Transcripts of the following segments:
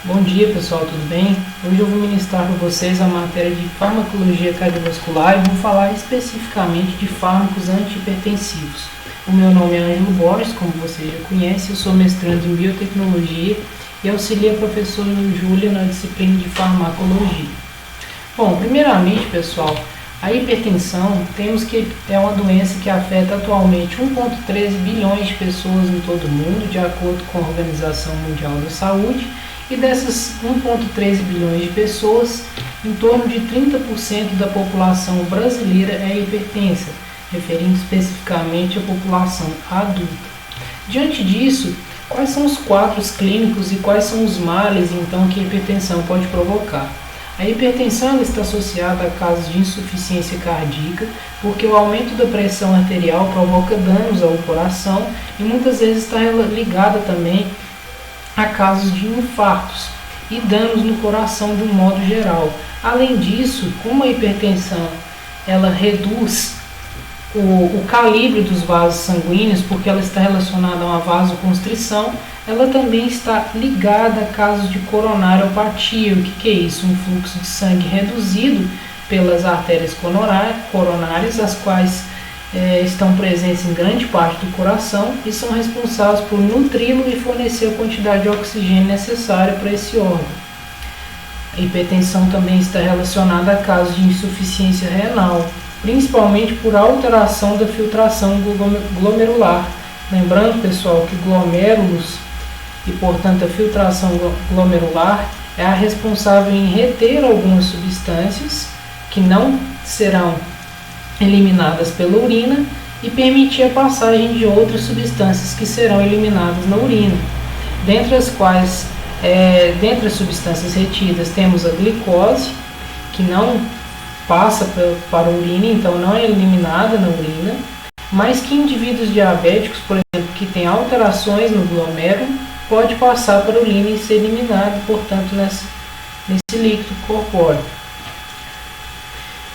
Bom dia pessoal, tudo bem? Hoje eu vou ministrar para vocês a matéria de farmacologia cardiovascular e vou falar especificamente de fármacos antihipertensivos. O meu nome é Ângelo Borges, como vocês já conhecem, eu sou mestrando em biotecnologia e auxilio a professora Júlia na disciplina de farmacologia. Bom, primeiramente pessoal, a hipertensão temos que é uma doença que afeta atualmente 1,13 bilhões de pessoas em todo o mundo, de acordo com a Organização Mundial da Saúde. E dessas 1,13 bilhões de pessoas, em torno de 30% da população brasileira é hipertensa, referindo especificamente à população adulta. Diante disso, quais são os quadros clínicos e quais são os males então que a hipertensão pode provocar? A hipertensão está associada a casos de insuficiência cardíaca, porque o aumento da pressão arterial provoca danos ao coração e muitas vezes está ligada também a casos de infartos e danos no coração de um modo geral. Além disso, como a hipertensão ela reduz o calibre dos vasos sanguíneos, porque ela está relacionada a uma vasoconstrição, ela também está ligada a casos de coronariopatia. O que é isso? Um fluxo de sangue reduzido pelas artérias coronárias, as quais estão presentes em grande parte do coração e são responsáveis por nutri-lo e fornecer a quantidade de oxigênio necessária para esse órgão. A hipertensão também está relacionada a casos de insuficiência renal, principalmente por alteração da filtração glomerular. Lembrando, pessoal, que glomérulos e, portanto, a filtração glomerular é a responsável em reter algumas substâncias que não serão eliminadas pela urina e permitir a passagem de outras substâncias que serão eliminadas na urina. Dentre as as substâncias retidas, temos a glicose, que não passa para a urina, então não é eliminada na urina, mas que indivíduos diabéticos, por exemplo, que têm alterações no glomérulo, pode passar para a urina e ser eliminado, portanto, nesse líquido corpóreo.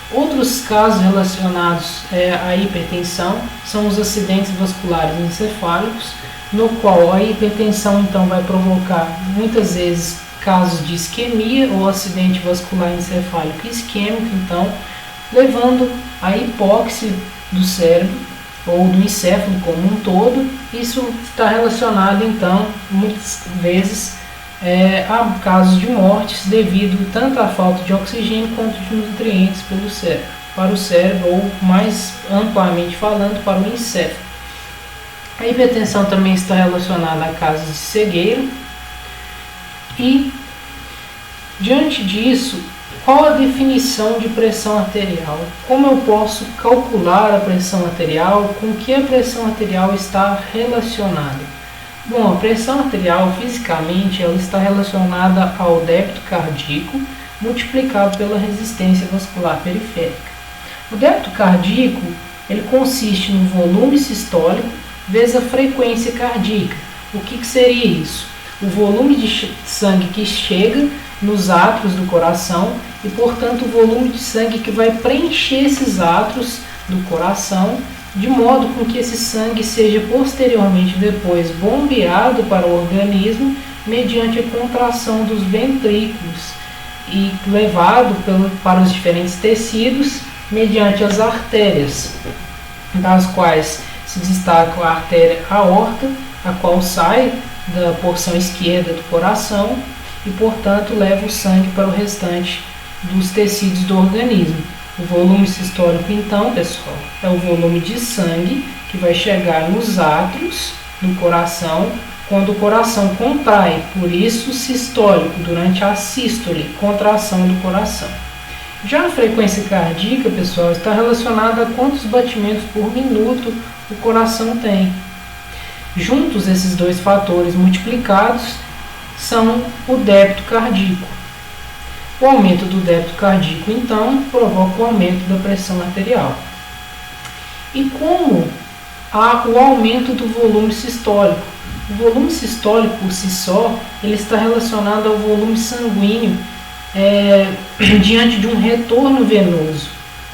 Outros casos relacionados à hipertensão são os acidentes vasculares encefálicos, no qual a hipertensão então vai provocar muitas vezes casos de isquemia ou acidente vascular encefálico isquêmico, então levando à hipóxia do cérebro ou do encéfalo como um todo. Isso está relacionado então muitas vezes há casos de mortes devido tanto à falta de oxigênio quanto de nutrientes para o cérebro ou, mais amplamente falando, para o encéfalo. A hipertensão também está relacionada a casos de cegueira e, diante disso, qual a definição de pressão arterial? Como eu posso calcular a pressão arterial? Com que a pressão arterial está relacionada? Bom, a pressão arterial fisicamente ela está relacionada ao débito cardíaco multiplicado pela resistência vascular periférica. O débito cardíaco ele consiste no volume sistólico vezes a frequência cardíaca. O que seria isso? O volume de sangue que chega nos átrios do coração e, portanto, o volume de sangue que vai preencher esses átrios do coração, de modo com que esse sangue seja posteriormente depois bombeado para o organismo mediante a contração dos ventrículos e levado para os diferentes tecidos mediante as artérias, das quais se destaca a artéria aorta, a qual sai da porção esquerda do coração e, portanto, leva o sangue para o restante dos tecidos do organismo. O volume sistólico, então, pessoal, é o volume de sangue que vai chegar nos átrios do coração quando o coração contrai, por isso sistólico, durante a sístole, contração do coração. Já a frequência cardíaca, pessoal, está relacionada a quantos batimentos por minuto o coração tem. Juntos, esses dois fatores multiplicados são o débito cardíaco. O aumento do débito cardíaco, então, provoca o aumento da pressão arterial. E como há o aumento do volume sistólico? O volume sistólico, por si só, ele está relacionado ao volume sanguíneo diante de um retorno venoso.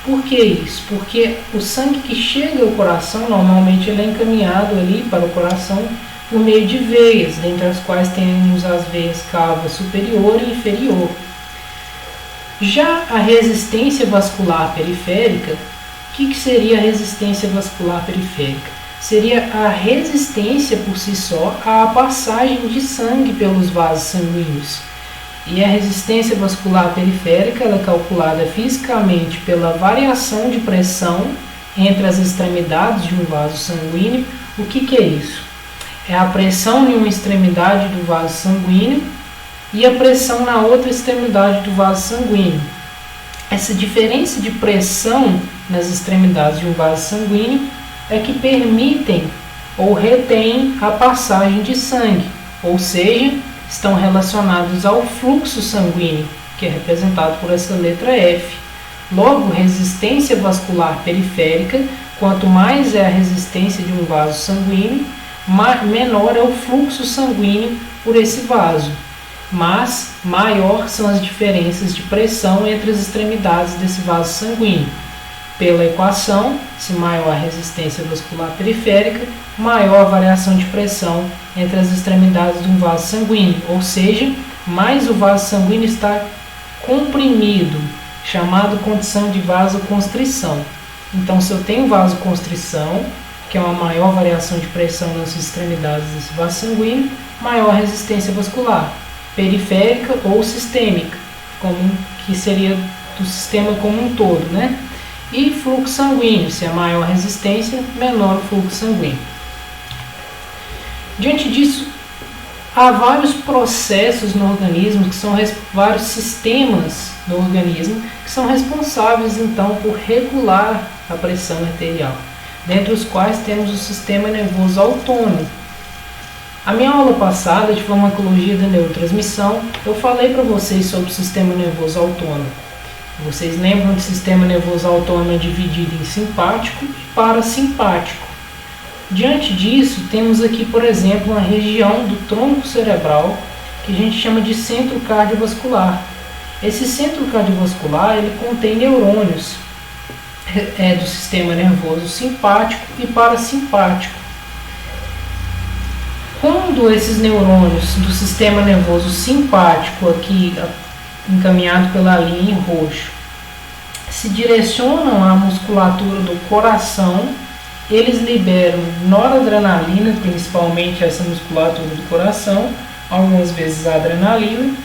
Por que isso? Porque o sangue que chega ao coração, normalmente ele é encaminhado ali para o coração por meio de veias, dentre as quais temos as veias cava superior e inferior. Já a resistência vascular periférica, o que seria a resistência vascular periférica? Seria a resistência por si só à passagem de sangue pelos vasos sanguíneos. E a resistência vascular periférica ela é calculada fisicamente pela variação de pressão entre as extremidades de um vaso sanguíneo. O que é isso? É a pressão em uma extremidade do vaso sanguíneo e a pressão na outra extremidade do vaso sanguíneo. Essa diferença de pressão nas extremidades de um vaso sanguíneo é que permitem ou retêm a passagem de sangue, ou seja, estão relacionados ao fluxo sanguíneo, que é representado por essa letra F. Logo, resistência vascular periférica, quanto mais é a resistência de um vaso sanguíneo, menor é o fluxo sanguíneo por esse vaso, mas maior são as diferenças de pressão entre as extremidades desse vaso sanguíneo. Pela equação, se maior a resistência vascular periférica, maior a variação de pressão entre as extremidades de um vaso sanguíneo, ou seja, mais o vaso sanguíneo está comprimido, chamado condição de vasoconstrição. Então, se eu tenho vasoconstrição, que é uma maior variação de pressão nas extremidades desse vaso sanguíneo, maior resistência vascular, periférica ou sistêmica, que seria do sistema como um todo, né? E fluxo sanguíneo, se é maior resistência, menor o fluxo sanguíneo. Diante disso, há vários processos no organismo, vários sistemas no organismo, que são responsáveis então por regular a pressão arterial, dentre os quais temos o sistema nervoso autônomo. A minha aula passada de farmacologia da neurotransmissão, eu falei para vocês sobre o sistema nervoso autônomo. Vocês lembram que o sistema nervoso autônomo é dividido em simpático e parasimpático. Diante disso, temos aqui, por exemplo, uma região do tronco cerebral que a gente chama de centro cardiovascular. Esse centro cardiovascular ele contém neurônios do sistema nervoso simpático e parasimpático. Quando esses neurônios do sistema nervoso simpático, aqui encaminhado pela linha em roxo, se direcionam à musculatura do coração, eles liberam noradrenalina, principalmente essa musculatura do coração, algumas vezes a adrenalina,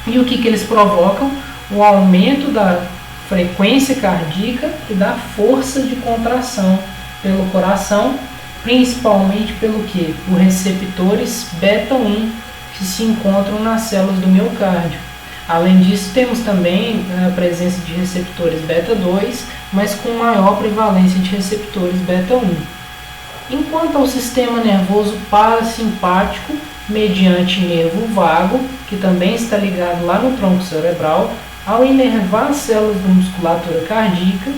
e o que eles provocam? O aumento da frequência cardíaca e da força de contração pelo coração, principalmente pelo quê? Por receptores beta-1 que se encontram nas células do miocárdio. Além disso, temos também a presença de receptores beta-2, mas com maior prevalência de receptores beta-1. Enquanto ao sistema nervoso parasimpático, mediante nervo vago, que também está ligado lá no tronco cerebral, ao inervar as células da musculatura cardíaca,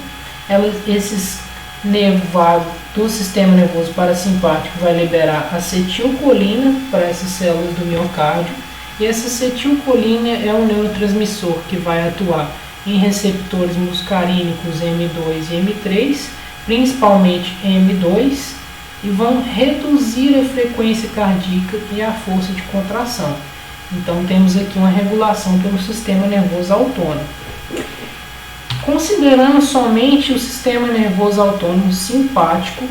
esses nervo vago do sistema nervoso parasimpático vai liberar acetilcolina para essas células do miocárdio, e essa acetilcolina é um neurotransmissor que vai atuar em receptores muscarínicos M2 e M3, principalmente M2, e vão reduzir a frequência cardíaca e a força de contração. Então temos aqui uma regulação pelo sistema nervoso autônomo. Considerando somente o sistema nervoso autônomo simpático,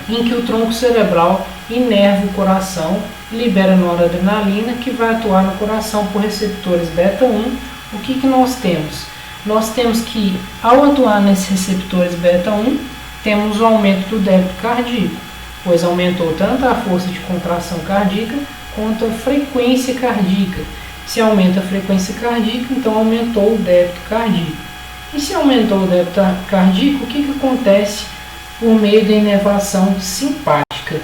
em que o tronco cerebral inerva o coração, libera noradrenalina, que vai atuar no coração por receptores beta-1, o que nós temos? Nós temos que, ao atuar nesses receptores beta-1, temos o aumento do débito cardíaco, pois aumentou tanto a força de contração cardíaca quanto a frequência cardíaca. Se aumenta a frequência cardíaca, então aumentou o débito cardíaco. E se aumentou o débito cardíaco, o que acontece por meio da inervação simpática?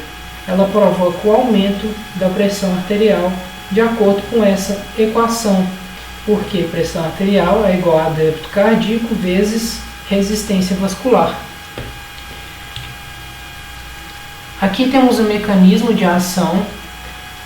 Ela provoca o aumento da pressão arterial de acordo com essa equação, porque pressão arterial é igual a débito cardíaco vezes resistência vascular. Aqui temos o mecanismo de ação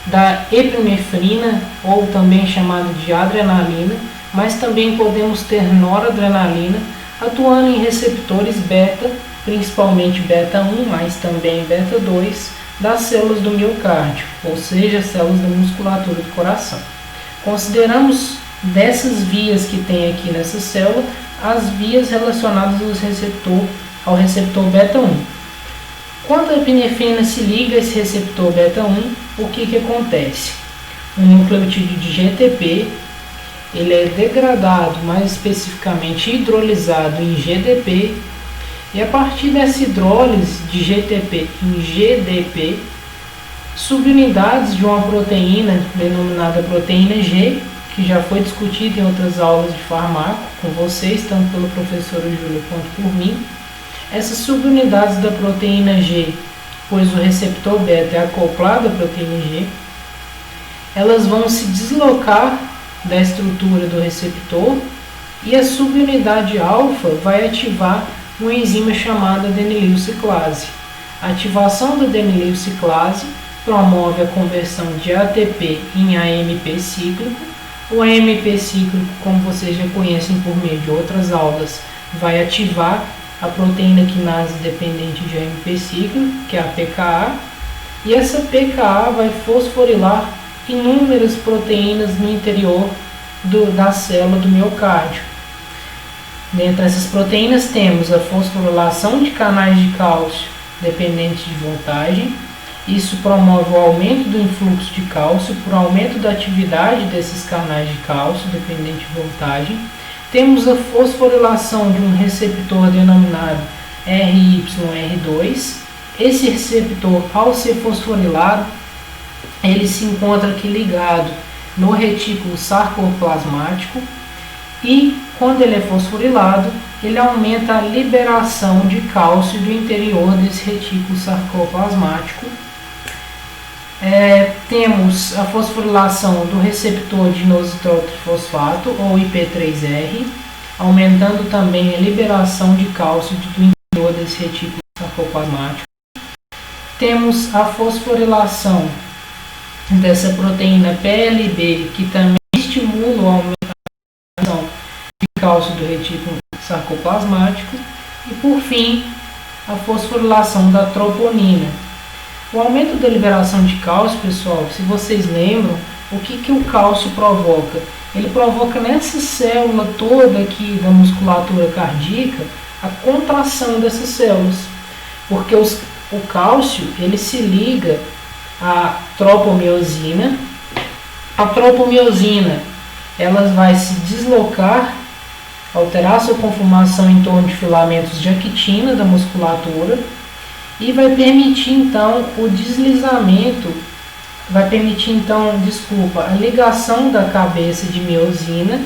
da epinefrina, ou também chamado de adrenalina, mas também podemos ter noradrenalina, atuando em receptores beta, principalmente beta-1, mas também beta-2, das células do miocárdio, ou seja, células da musculatura do coração. Consideramos dessas vias que tem aqui nessa célula, as vias relacionadas ao receptor beta-1. Quando a epinefrina se liga a esse receptor beta-1, o que acontece? O nucleotídeo de GTP ele é degradado, mais especificamente hidrolisado em GDP, e a partir dessa hidrólise de GTP em GDP, subunidades de uma proteína denominada proteína G, que já foi discutida em outras aulas de farmaco com vocês, tanto pelo professor Júlio quanto por mim. Essas subunidades da proteína G, pois o receptor beta é acoplado à proteína G, elas vão se deslocar da estrutura do receptor e a subunidade alfa vai ativar uma enzima chamada adenililciclase. A ativação da adenililciclase promove a conversão de ATP em AMP cíclico. O AMP cíclico, como vocês já conhecem por meio de outras aulas, vai ativar a proteína quinase dependente de AMP cíclico, que é a PKA, e essa PKA vai fosforilar inúmeras proteínas no interior da célula do miocárdio. Dentre essas proteínas temos a fosforilação de canais de cálcio dependentes de voltagem. Isso promove o aumento do influxo de cálcio por aumento da atividade desses canais de cálcio dependente de voltagem. Temos a fosforilação de um receptor denominado RYR2. Esse receptor, ao ser fosforilado, ele se encontra aqui ligado no retículo sarcoplasmático e, quando ele é fosforilado, ele aumenta a liberação de cálcio do interior desse retículo sarcoplasmático. Temos a fosforilação do receptor de inositol-trifosfato, ou IP3R, aumentando também a liberação de cálcio do interior desse retículo sarcoplasmático. Temos a fosforilação dessa proteína PLB, que também estimula o aumento de cálcio do retículo sarcoplasmático. E, por fim, a fosforilação da troponina. O aumento da liberação de cálcio, pessoal, se vocês lembram, o que o cálcio provoca? Ele provoca nessa célula toda aqui da musculatura cardíaca a contração dessas células, porque o cálcio ele se liga à tropomiosina. A tropomiosina ela vai se deslocar, alterar sua conformação em torno de filamentos de actina da musculatura e vai permitir então o deslizamento, a ligação da cabeça de miosina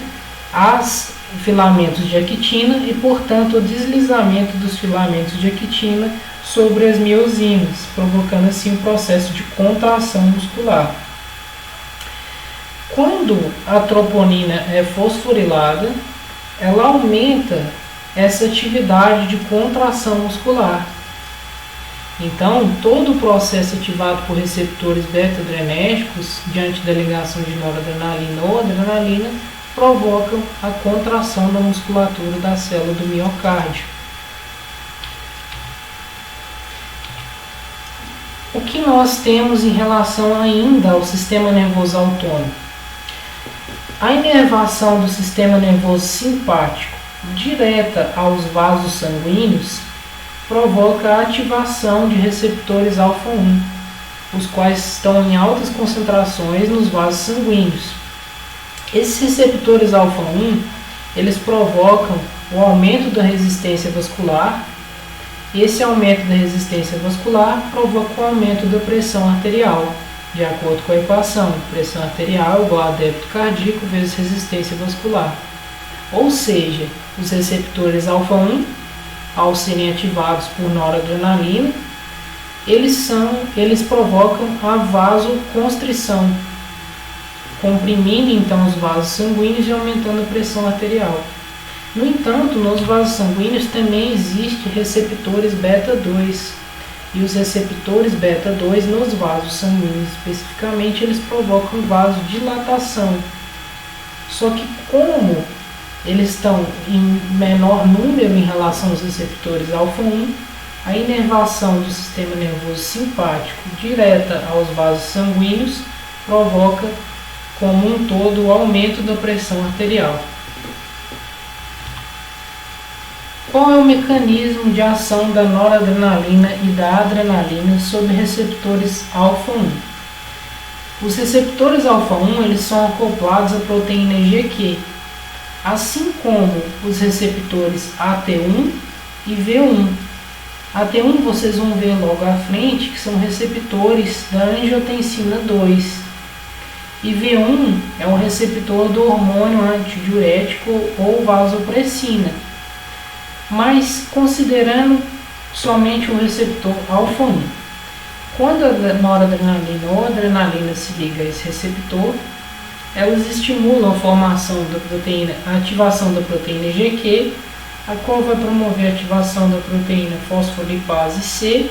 aos filamentos de actina e, portanto, o deslizamento dos filamentos de actina sobre as miosinas, provocando assim um processo de contração muscular. Quando a troponina é fosforilada, ela aumenta essa atividade de contração muscular. Então, todo o processo ativado por receptores beta-adrenérgicos diante da ligação de noradrenalina ou adrenalina provocam a contração da musculatura da célula do miocárdio. O que nós temos em relação ainda ao sistema nervoso autônomo? A inervação do sistema nervoso simpático direta aos vasos sanguíneos provoca a ativação de receptores alfa-1, os quais estão em altas concentrações nos vasos sanguíneos. Esses receptores alfa-1, eles provocam o aumento da resistência vascular, e esse aumento da resistência vascular provoca o aumento da pressão arterial, de acordo com a equação, pressão arterial igual a débito cardíaco vezes resistência vascular. Ou seja, os receptores alfa-1, ao serem ativados por noradrenalina, eles provocam a vasoconstrição, comprimindo então os vasos sanguíneos e aumentando a pressão arterial. No entanto, nos vasos sanguíneos também existem receptores beta-2, e os receptores beta-2 nos vasos sanguíneos especificamente, eles provocam vasodilatação. Só que como eles estão em menor número em relação aos receptores alfa-1, A inervação do sistema nervoso simpático direta aos vasos sanguíneos provoca, como um todo, o aumento da pressão arterial. Qual é o mecanismo de ação da noradrenalina e da adrenalina sobre receptores alfa-1? Os receptores alfa-1 eles são acoplados à proteína GQ, assim como os receptores AT1 e V1. AT1 vocês vão ver logo à frente que são receptores da angiotensina 2. E V1 é um receptor do hormônio antidiurético ou vasopressina. Mas considerando somente o receptor alfa-1. Quando a noradrenalina ou adrenalina se liga a esse receptor, elas estimulam a formação da proteína, a ativação da proteína GQ, a qual vai promover a ativação da proteína fosfolipase C.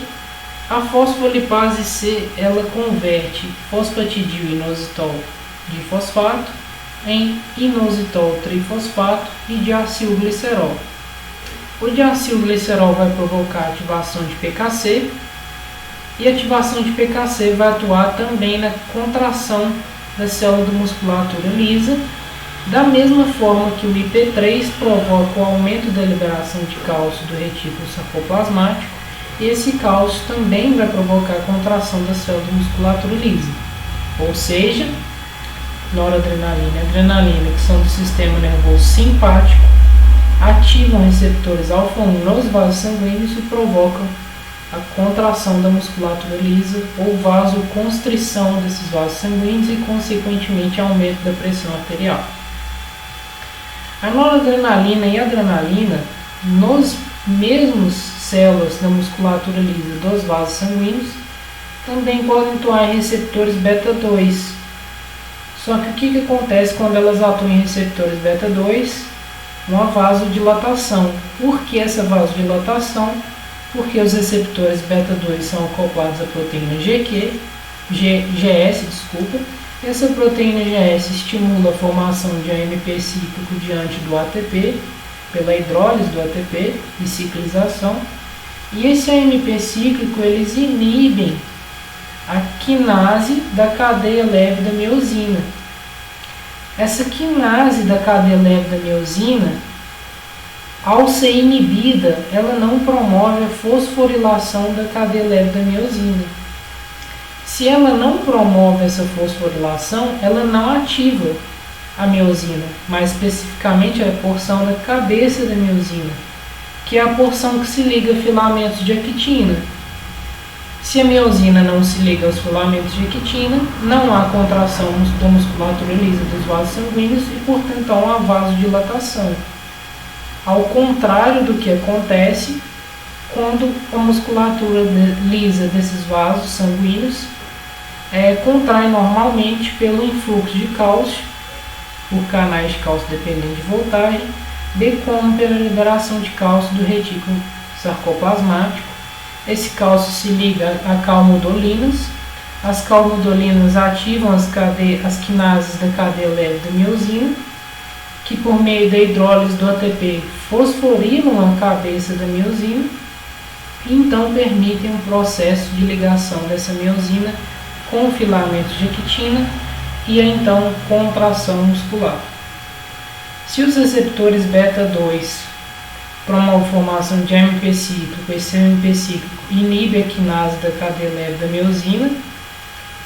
A fosfolipase C ela converte fosfatidil-inositol difosfato em inositol trifosfato e diacilglicerol. O diacilglicerol vai provocar a ativação de PKC e a ativação de PKC vai atuar também na contração da célula da musculatura lisa, da mesma forma que o IP3 provoca o aumento da liberação de cálcio do retículo sarcoplasmático, e esse cálcio também vai provocar a contração da célula da musculatura lisa. Ou seja, noradrenalina e adrenalina, que são do sistema nervoso simpático, ativam receptores alfa-1 nos vasos sanguíneos e provocam a contração da musculatura lisa ou vasoconstrição desses vasos sanguíneos e, consequentemente, aumento da pressão arterial. A noradrenalina e a adrenalina, nos mesmos células da musculatura lisa dos vasos sanguíneos, também podem atuar em receptores beta-2. Só que o que acontece quando elas atuam em receptores beta-2? Uma vasodilatação. Por que essa vasodilatação? Porque os receptores beta-2 são acoplados à proteína GS, Essa proteína GS estimula a formação de AMP cíclico diante do ATP, pela hidrólise do ATP e ciclização. E esse AMP cíclico eles inibem a quinase da cadeia leve da miosina. Essa quinase da cadeia leve da miosina, ao ser inibida, ela não promove a fosforilação da cadeia leve da miosina. Se ela não promove essa fosforilação, ela não ativa a miosina, mais especificamente a porção da cabeça da miosina, que é a porção que se liga a filamentos de actina. Se a miosina não se liga aos filamentos de actina, não há contração da musculatura lisa dos vasos sanguíneos e, portanto, há uma vasodilatação. Ao contrário do que acontece quando a musculatura lisa desses vasos sanguíneos contrai normalmente pelo influxo de cálcio, por canais de cálcio dependente de voltagem, bem como pela liberação de cálcio do retículo sarcoplasmático. Esse cálcio se liga a calmodolinas. As calmodolinas ativam as quinases da cadeia leve da miosina, que por meio da hidrólise do ATP fosforilam a cabeça da miosina e então permitem um processo de ligação dessa miosina com filamentos de actina e a então contração muscular. Se os receptores beta-2 promovem a formação de AMP cíclico, esse AMP cíclico inibe a quinase da cadeia leve da miosina,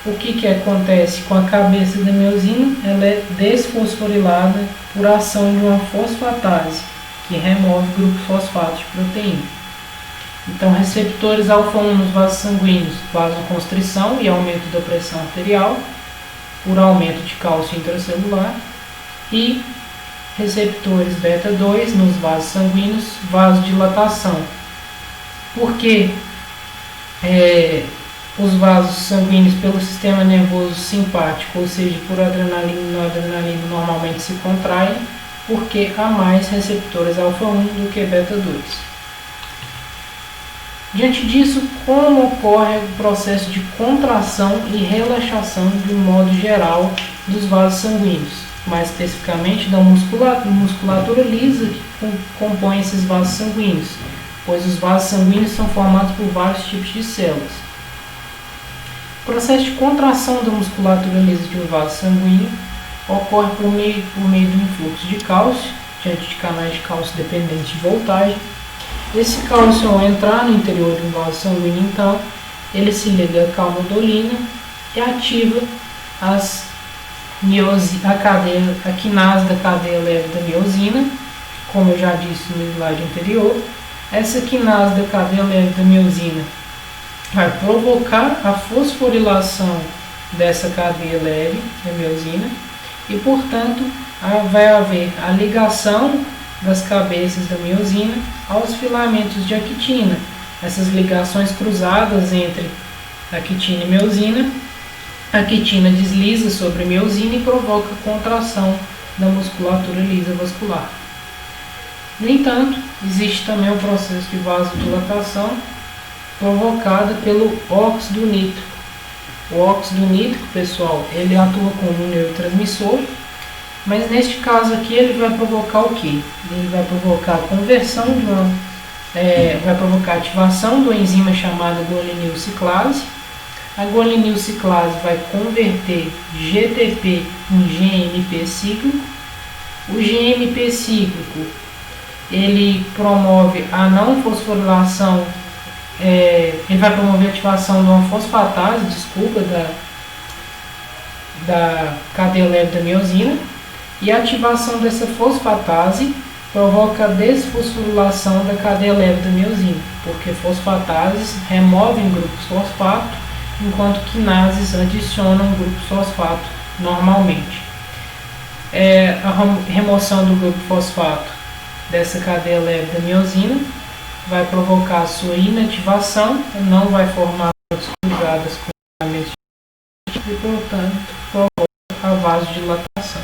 o que acontece com a cabeça da miosina? Ela é desfosforilada por ação de uma fosfatase, que remove grupos fosfato de proteína. Então, receptores alfa-1 nos vasos sanguíneos, vasoconstrição e aumento da pressão arterial, por aumento de cálcio intracelular, e receptores beta-2 nos vasos sanguíneos, vasodilatação. Porque os vasos sanguíneos pelo sistema nervoso simpático, ou seja, por adrenalina e noradrenalina, normalmente se contraem, porque há mais receptores alfa-1 do que beta-2. Diante disso, como ocorre o processo de contração e relaxação de um modo geral dos vasos sanguíneos, mais especificamente da musculatura lisa que compõe esses vasos sanguíneos, pois os vasos sanguíneos são formados por vários tipos de células. O processo de contração da musculatura lisa de um vaso sanguíneo ocorre por meio do influxo de cálcio, diante de canais de cálcio dependentes de voltagem. Esse cálcio, ao entrar no interior de um vaso sanguíneo, então, ele se liga à calmodulina e ativa a quinase da cadeia leve da miosina, como eu já disse no slide anterior. Essa quinase da cadeia leve da miosina vai provocar a fosforilação dessa cadeia leve da miosina e, portanto, vai haver a ligação das cabeças da miosina aos filamentos de actina. Essas ligações cruzadas entre actina e miosina, a actina desliza sobre a miosina e provoca contração da musculatura lisa vascular. No entanto, existe também o processo de vasodilatação provocada pelo óxido nítrico. O óxido nítrico, pessoal, ele atua como um neurotransmissor, mas neste caso aqui ele vai provocar o quê? Ele vai provocar a conversão vai provocar a ativação do enzima chamado guanilciclase. A guanilciclase vai converter GTP em GMP cíclico. O GMP cíclico ele promove a não fosforilação, ele vai promover a ativação de uma fosfatase, da cadeia leve da miosina, e a ativação dessa fosfatase provoca a desfosforilação da cadeia leve da miosina, porque fosfatases removem grupos fosfato, enquanto quinases adicionam grupos fosfato normalmente. A remoção do grupo fosfato dessa cadeia leve da miosina vai provocar a sua inativação, não vai formar pontes cruzadas com filamentos e, portanto, provoca a vasodilatação.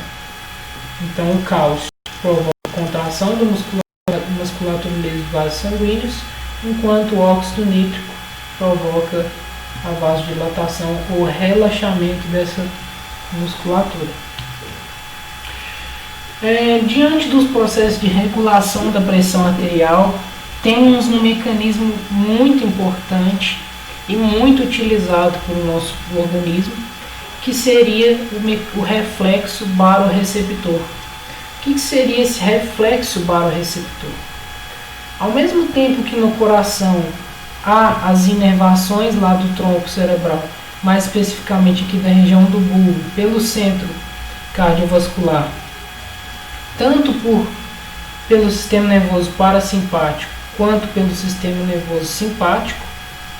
Então, o cálcio provoca a contração da musculatura lisa dos vasos sanguíneos, enquanto o óxido nítrico provoca a vasodilatação ou relaxamento dessa musculatura. Diante dos processos de regulação da pressão arterial, temos um mecanismo muito importante e muito utilizado pelo nosso organismo, que seria o reflexo barorreceptor. O que seria esse reflexo barorreceptor? Ao mesmo tempo que no coração há as inervações lá do tronco cerebral, mais especificamente aqui da região do bulbo, pelo centro cardiovascular, tanto pelo sistema nervoso parasimpático quanto pelo sistema nervoso simpático,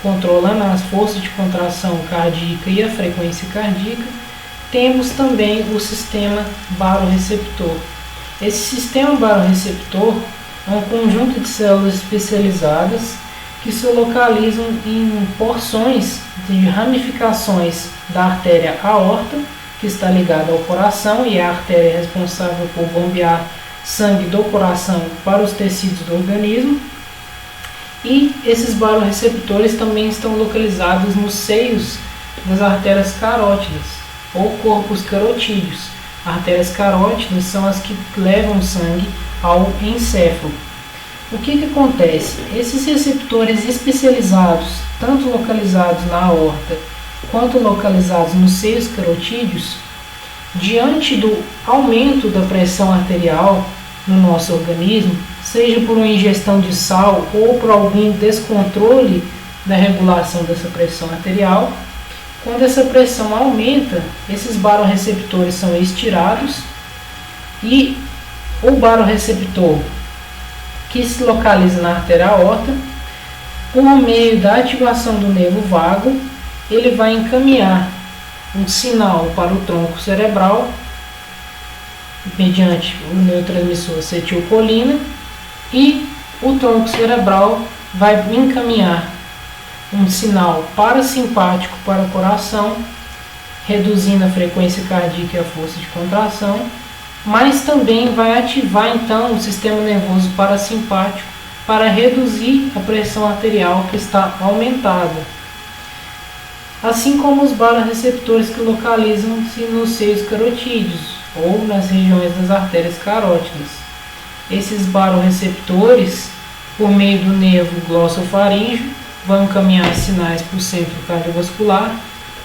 controlando as forças de contração cardíaca e a frequência cardíaca, temos também o sistema barorreceptor. Esse sistema barorreceptor é um conjunto de células especializadas que se localizam em porções de ramificações da artéria aorta, que está ligada ao coração e é a artéria responsável por bombear sangue do coração para os tecidos do organismo. E esses barorreceptores também estão localizados nos seios das artérias carótidas ou corpos carotídeos. Artérias carótidas são as que levam sangue ao encéfalo. O que acontece? Esses receptores especializados, tanto localizados na aorta quanto localizados nos seios carotídeos, diante do aumento da pressão arterial no nosso organismo, seja por uma ingestão de sal ou por algum descontrole da regulação dessa pressão arterial, quando essa pressão aumenta, esses barorreceptores são estirados e o barorreceptor que se localiza na artéria aorta, por meio da ativação do nervo vago, ele vai encaminhar um sinal para o tronco cerebral mediante o neurotransmissor acetilcolina, e o tronco cerebral vai encaminhar um sinal parasimpático para o coração, reduzindo a frequência cardíaca e a força de contração, mas também vai ativar então o sistema nervoso parasimpático para reduzir a pressão arterial que está aumentada, assim como os barorreceptores que localizam-se nos seios carotídeos ou nas regiões das artérias carótidas. Esses barorreceptores por meio do nervo glossofaríngeo, vão encaminhar sinais para o centro cardiovascular,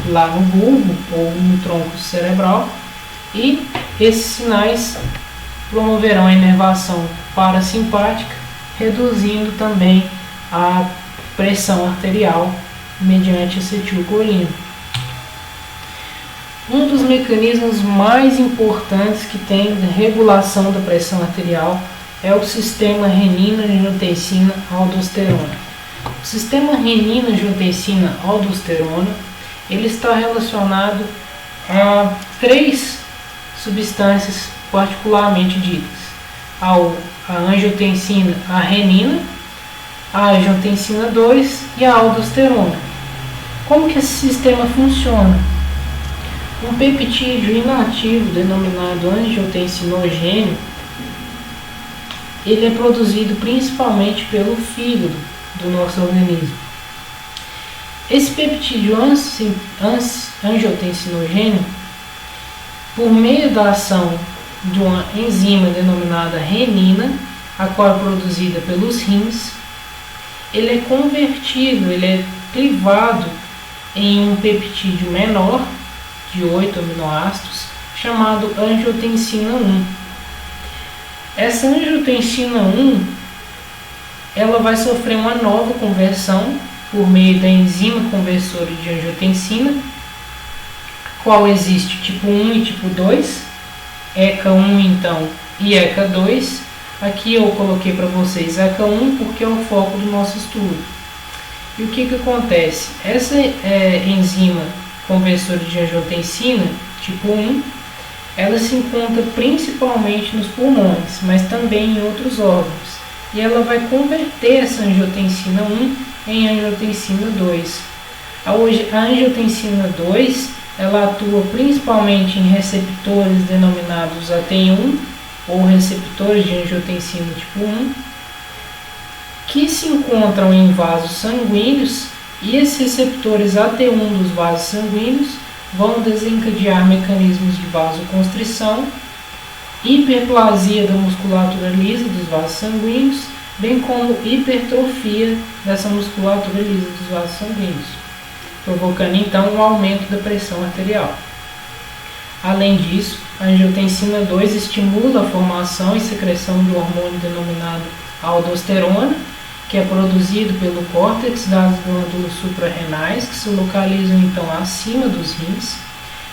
lá no bulbo ou no tronco cerebral, e esses sinais promoverão a inervação parasimpática, reduzindo também a pressão arterial mediante acetilcolina. Um dos mecanismos mais importantes que tem de regulação da pressão arterial é o sistema renina-angiotensina-aldosterona. O sistema renina-angiotensina-aldosterona ele está relacionado a 3 substâncias particularmente ditas: a angiotensina, a renina, a angiotensina 2 e a aldosterona. Como que esse sistema funciona? Um peptídeo inativo denominado angiotensinogênio, ele é produzido principalmente pelo fígado do nosso organismo. Esse peptídeo angiotensinogênio, por meio da ação de uma enzima denominada renina, a qual é produzida pelos rins, ele é convertido, ele é clivado em um peptídeo menor, de 8 aminoácidos, chamado angiotensina 1. Essa angiotensina 1, ela vai sofrer uma nova conversão por meio da enzima conversora de angiotensina, qual existe tipo 1 e tipo 2, ECA1 então e ECA2. Aqui eu coloquei para vocês ECA1 porque é o foco do nosso estudo. E o que acontece? Essa enzima conversora de angiotensina tipo 1, ela se encontra principalmente nos pulmões, mas também em outros órgãos. E ela vai converter essa angiotensina 1 em angiotensina 2. A angiotensina 2, ela atua principalmente em receptores denominados AT1, ou receptores de angiotensina tipo 1, que se encontram em vasos sanguíneos, e esses receptores AT1 dos vasos sanguíneos vão desencadear mecanismos de vasoconstrição, hiperplasia da musculatura lisa dos vasos sanguíneos, bem como hipertrofia dessa musculatura lisa dos vasos sanguíneos, provocando então um aumento da pressão arterial. Além disso, a angiotensina 2 estimula a formação e secreção de um hormônio denominado aldosterona, que é produzido pelo córtex das glândulas suprarrenais, que se localizam então acima dos rins.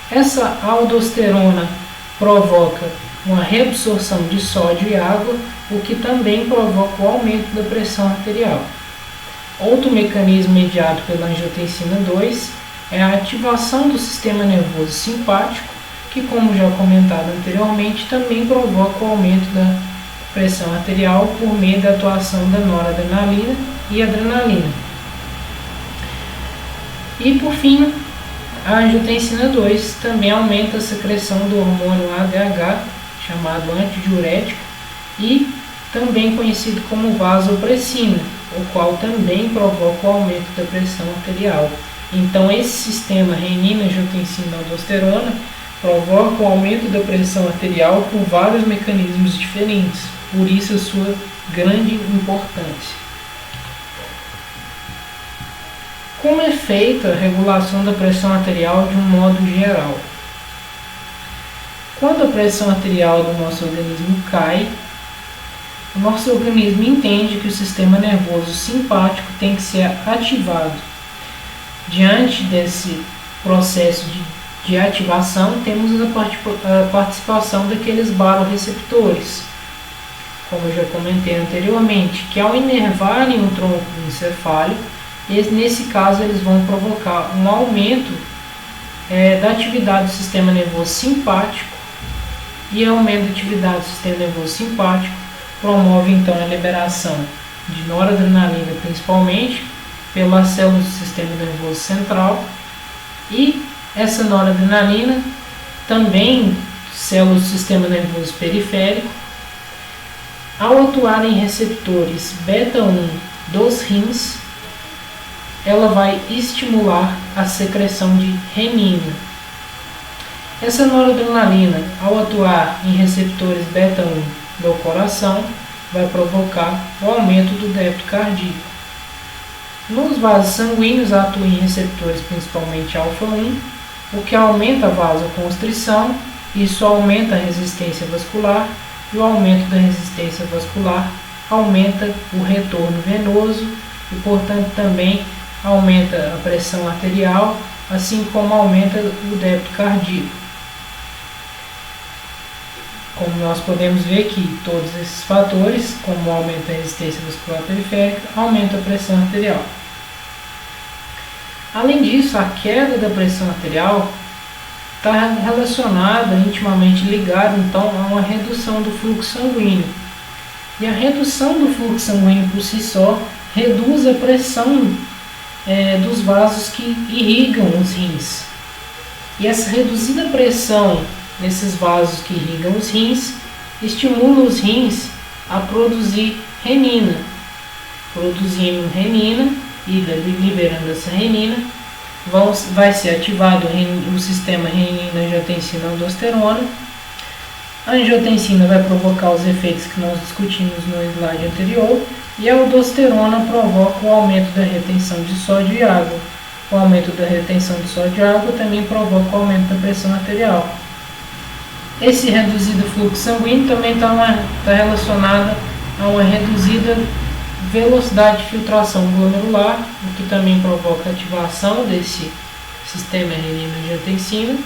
Essa aldosterona provoca uma reabsorção de sódio e água, o que também provoca o aumento da pressão arterial. Outro mecanismo mediado pela angiotensina 2 é a ativação do sistema nervoso simpático, que, como já comentado anteriormente, também provoca o aumento da pressão arterial por meio da atuação da noradrenalina e adrenalina. E por fim, a angiotensina 2 também aumenta a secreção do hormônio ADH, chamado antidiurético, e também conhecido como vasopressina, o qual também provoca o aumento da pressão arterial. Então esse sistema renina-angiotensina-aldosterona provoca o aumento da pressão arterial por vários mecanismos diferentes, por isso a sua grande importância. Como é feita a regulação da pressão arterial de um modo geral? Quando a pressão arterial do nosso organismo cai, o nosso organismo entende que o sistema nervoso simpático tem que ser ativado. Diante desse processo de ativação, temos a participação daqueles baroreceptores, como eu já comentei anteriormente, que ao inervarem o tronco encefálico, nesse caso eles vão provocar um aumento da atividade do sistema nervoso simpático, e aumento da atividade do sistema nervoso simpático promove então a liberação de noradrenalina, principalmente pelas células do sistema nervoso central, e essa noradrenalina também células do sistema nervoso periférico, ao atuar em receptores beta-1 dos rins, ela vai estimular a secreção de renina. Essa noradrenalina, ao atuar em receptores beta-1 do coração, vai provocar o aumento do débito cardíaco. Nos vasos sanguíneos atuam em receptores principalmente alfa-1, o que aumenta a vasoconstrição, isso aumenta a resistência vascular, e o aumento da resistência vascular aumenta o retorno venoso e, portanto, também aumenta a pressão arterial, assim como aumenta o débito cardíaco. Como nós podemos ver que todos esses fatores, como o aumento da resistência vascular periférica, aumenta a pressão arterial. Além disso, a queda da pressão arterial está relacionada, intimamente ligada, então, a uma redução do fluxo sanguíneo. E a redução do fluxo sanguíneo por si só reduz a pressão dos vasos que irrigam os rins. E essa reduzida pressão nesses vasos que irrigam os rins estimula os rins a produzir renina. Produzindo renina e liberando essa renina, vai ser ativado o sistema renina-angiotensina-aldosterona. A angiotensina vai provocar os efeitos que nós discutimos no slide anterior, e a aldosterona provoca o aumento da retenção de sódio e água. O aumento da retenção de sódio e água também provoca o aumento da pressão arterial. Esse reduzido fluxo sanguíneo também está relacionado a uma reduzida velocidade de filtração glomerular, o que também provoca a ativação desse sistema renina-angiotensina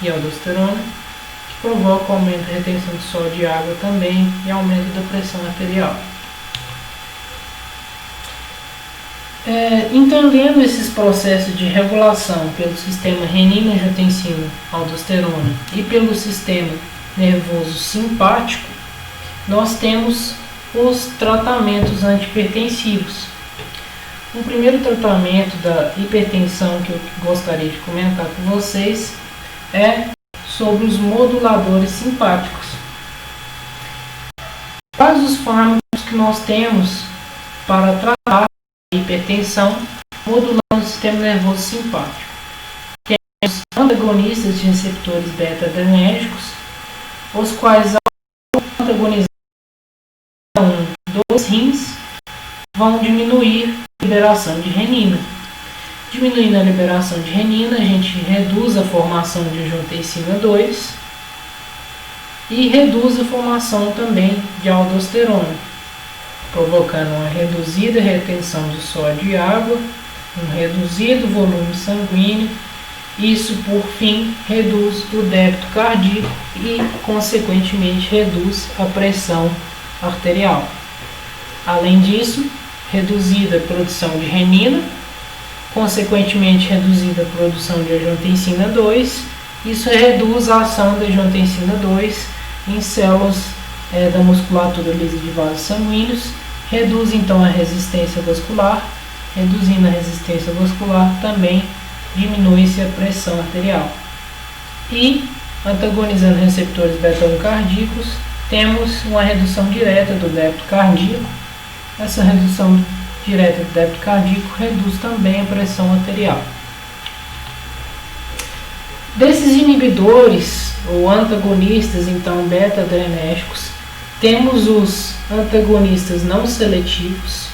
e aldosterona, que provoca o aumento da retenção de sódio e água também e aumento da pressão arterial. Entendendo esses processos de regulação pelo sistema renina-angiotensina-aldosterona e pelo sistema nervoso simpático, nós temos os tratamentos antihipertensivos. O primeiro tratamento da hipertensão que eu gostaria de comentar com vocês é sobre os moduladores simpáticos. Quais os fármacos que nós temos para tratar a hipertensão modulando o sistema nervoso simpático? Temos antagonistas de receptores beta-adrenérgicos, os quais, ao antagonizar dos rins, vão diminuir a liberação de renina. Diminuindo a liberação de renina, a gente reduz a formação de angiotensina 2 e reduz a formação também de aldosterona, provocando uma reduzida retenção de sódio e água, um reduzido volume sanguíneo. Isso, por fim, reduz o débito cardíaco e, consequentemente, reduz a pressão arterial. Além disso, reduzida a produção de renina, consequentemente reduzida a produção de angiotensina 2, isso reduz a ação da angiotensina 2 em células da musculatura lisa de vasos sanguíneos, reduz então a resistência vascular, reduzindo a resistência vascular também diminui-se a pressão arterial. E, antagonizando receptores beta-1 cardíacos, temos uma redução direta do débito cardíaco. Essa redução direta do débito cardíaco reduz também a pressão arterial. Desses inibidores ou antagonistas, então, beta-adrenérgicos, temos os antagonistas não seletivos,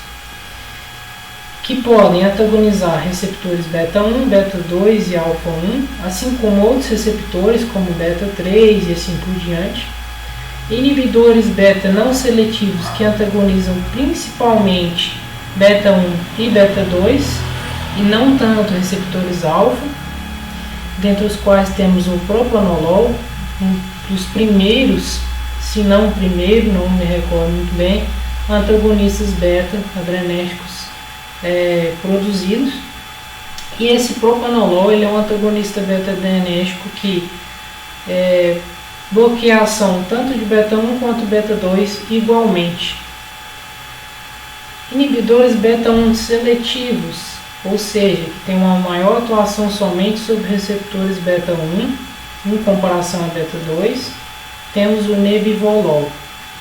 que podem antagonizar receptores beta-1, beta-2 e alfa-1, assim como outros receptores como beta-3 e assim por diante. Inibidores beta não seletivos que antagonizam principalmente beta-1 e beta-2 e não tanto receptores alfa, dentre os quais temos o propranolol, um dos primeiros, se não o primeiro, não me recordo muito bem, antagonistas beta-adrenérgicos produzidos. E esse propranolol ele é um antagonista beta-adrenérgico que bloqueia a ação tanto de beta-1 quanto beta-2 igualmente. Inibidores beta-1 seletivos, ou seja, que tem uma maior atuação somente sobre receptores beta-1 em comparação a beta-2, temos o nebivolol.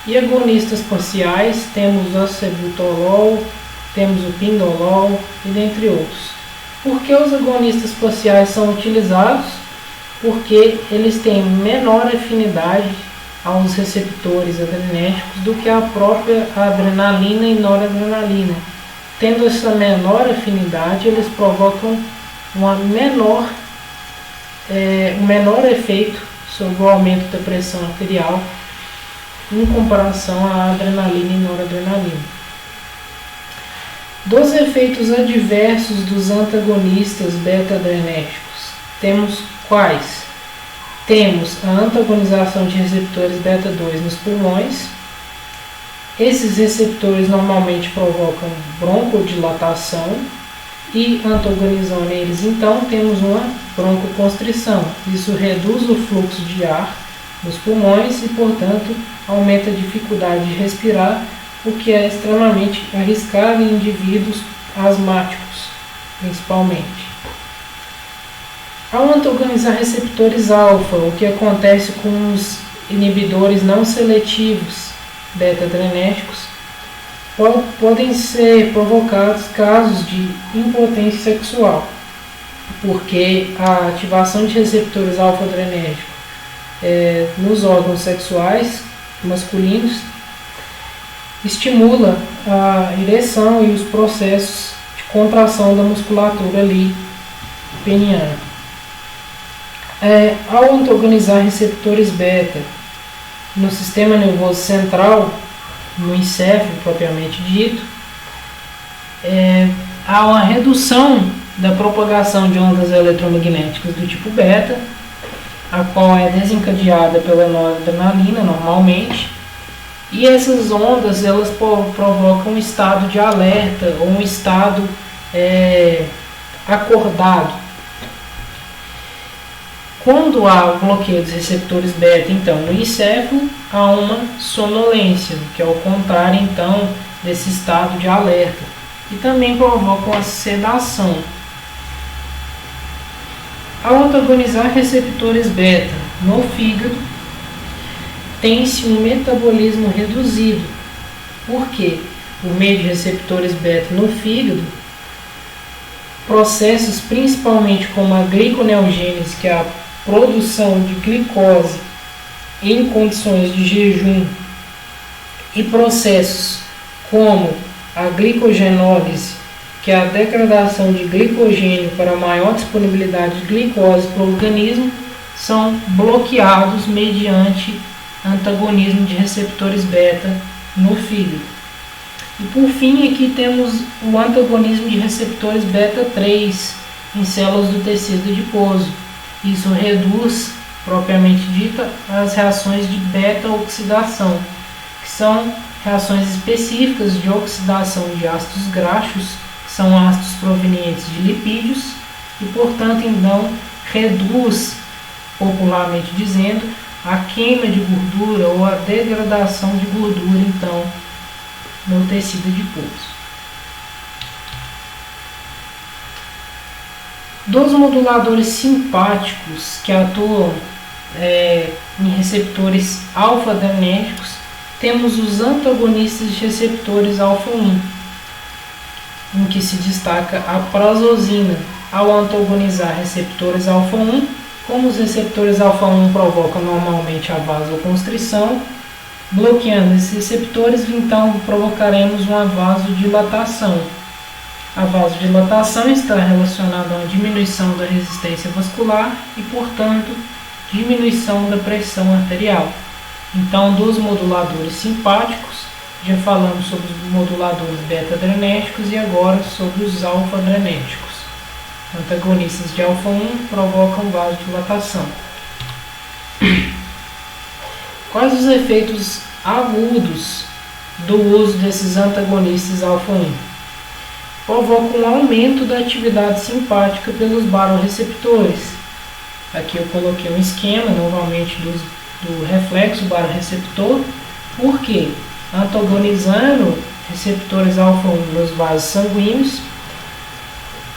E agonistas parciais temos o acebutolol, temos o pindolol e dentre outros. Por que os agonistas parciais são utilizados? Porque eles têm menor afinidade aos receptores adrenérgicos do que a própria adrenalina e noradrenalina. Tendo essa menor afinidade, eles provocam um menor efeito sobre o aumento da pressão arterial em comparação à adrenalina e noradrenalina. Dos efeitos adversos dos antagonistas beta-adrenérgicos, temos quais? Temos a antagonização de receptores beta-2 nos pulmões. Esses receptores normalmente provocam broncodilatação e, antagonizando eles, então, temos uma broncoconstrição. Isso reduz o fluxo de ar nos pulmões e, portanto, aumenta a dificuldade de respirar, o que é extremamente arriscado em indivíduos asmáticos, principalmente. Ao antagonizar receptores alfa, o que acontece com os inibidores não seletivos beta-adrenérgicos, podem ser provocados casos de impotência sexual, porque a ativação de receptores alfa-adrenérgicos nos órgãos sexuais masculinos estimula a ereção e os processos de contração da musculatura ali peniana. Ao antagonizar receptores beta no sistema nervoso central, no encéfalo propriamente dito, há uma redução da propagação de ondas eletromagnéticas do tipo beta, a qual é desencadeada pela noradrenalina normalmente, e essas ondas elas provocam um estado de alerta ou um estado acordado. Quando há bloqueio dos receptores beta, então, no encéfalo, há uma sonolência, que é o contrário, então, desse estado de alerta. E também provoca uma sedação. Ao antagonizar receptores beta no fígado, tem-se um metabolismo reduzido. Por quê? Por meio de receptores beta no fígado, processos principalmente como a gliconeogênese, que é a produção de glicose em condições de jejum, e processos como a glicogenólise, que é a degradação de glicogênio para maior disponibilidade de glicose para o organismo, são bloqueados mediante antagonismo de receptores beta no fígado. E por fim, aqui temos o antagonismo de receptores beta 3 em células do tecido adiposo. Isso reduz, propriamente dita, as reações de beta-oxidação, que são reações específicas de oxidação de ácidos graxos, que são ácidos provenientes de lipídios, e, portanto, então, reduz, popularmente dizendo, a queima de gordura ou a degradação de gordura, então, no tecido adiposo. Dos moduladores simpáticos que atuam em receptores alfa-adrenérgicos, temos os antagonistas de receptores alfa-1, em que se destaca a prazosina. Ao antagonizar receptores alfa-1, como os receptores alfa-1 provocam normalmente a vasoconstrição, bloqueando esses receptores, então provocaremos uma vasodilatação. A vasodilatação está relacionada a uma diminuição da resistência vascular e, portanto, diminuição da pressão arterial. Então, dos moduladores simpáticos, já falamos sobre os moduladores beta-adrenérgicos e agora sobre os alfa-adrenérgicos. Antagonistas de alfa-1 provocam vasodilatação. Quais os efeitos agudos do uso desses antagonistas alfa-1? Provoca um aumento da atividade simpática pelos baroreceptores. Aqui eu coloquei um esquema, novamente, do reflexo baroreceptor. Por quê? Antagonizando receptores alfa-1 nos vasos sanguíneos,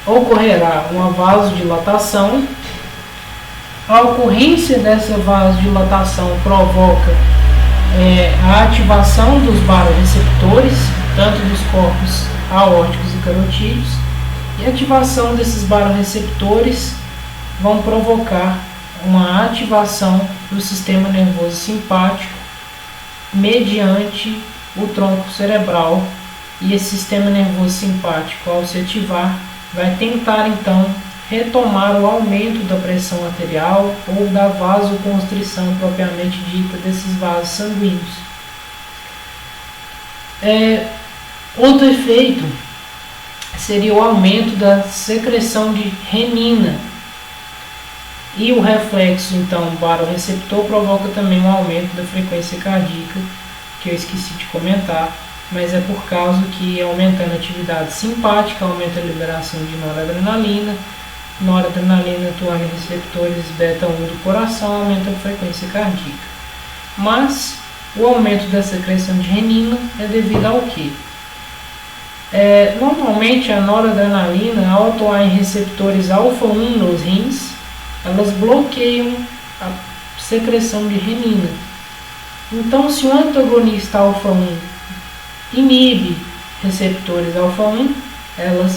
ocorrerá uma vasodilatação. A ocorrência dessa vasodilatação provoca a ativação dos baroreceptores, tanto dos corpos aórticos e carotídeos, e a ativação desses baroreceptores vão provocar uma ativação do sistema nervoso simpático, mediante o tronco cerebral, e esse sistema nervoso simpático, ao se ativar, vai tentar então retomar o aumento da pressão arterial ou da vasoconstrição propriamente dita desses vasos sanguíneos. Outro efeito seria o aumento da secreção de renina, e o reflexo então baroreceptor provoca também um aumento da frequência cardíaca, que eu esqueci de comentar, mas é por causa que, aumentando a atividade simpática, aumenta a liberação de noradrenalina. Noradrenalina atuando em receptores beta 1 do coração, aumenta a frequência cardíaca. Mas o aumento da secreção de renina é devido ao quê? Normalmente a noradrenalina, ao atuar em receptores alfa-1 nos rins, elas bloqueiam a secreção de renina. Então, se o antagonista alfa-1 inibe receptores alfa-1,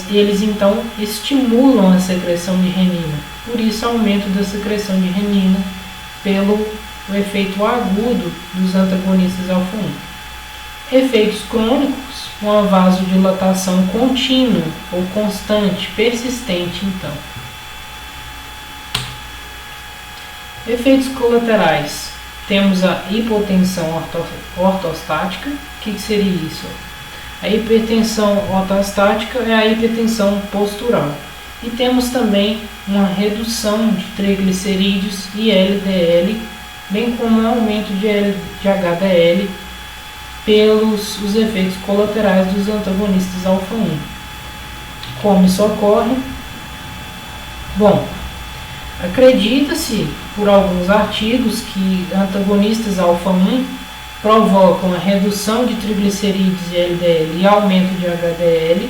eles então estimulam a secreção de renina. Por isso, aumento da secreção de renina pelo efeito agudo dos antagonistas alfa-1. Efeitos crônicos, uma vasodilatação contínua ou constante, persistente, então. Efeitos colaterais. Temos a hipotensão ortostática. O que seria isso? A hipertensão ortostática é a hipertensão postural. E temos também uma redução de triglicerídeos e LDL, bem como um aumento de HDL pelos os efeitos colaterais dos antagonistas alfa-1. Como isso ocorre? Bom, acredita-se por alguns artigos que antagonistas alfa-1 provocam a redução de triglicerídeos e LDL e aumento de HDL,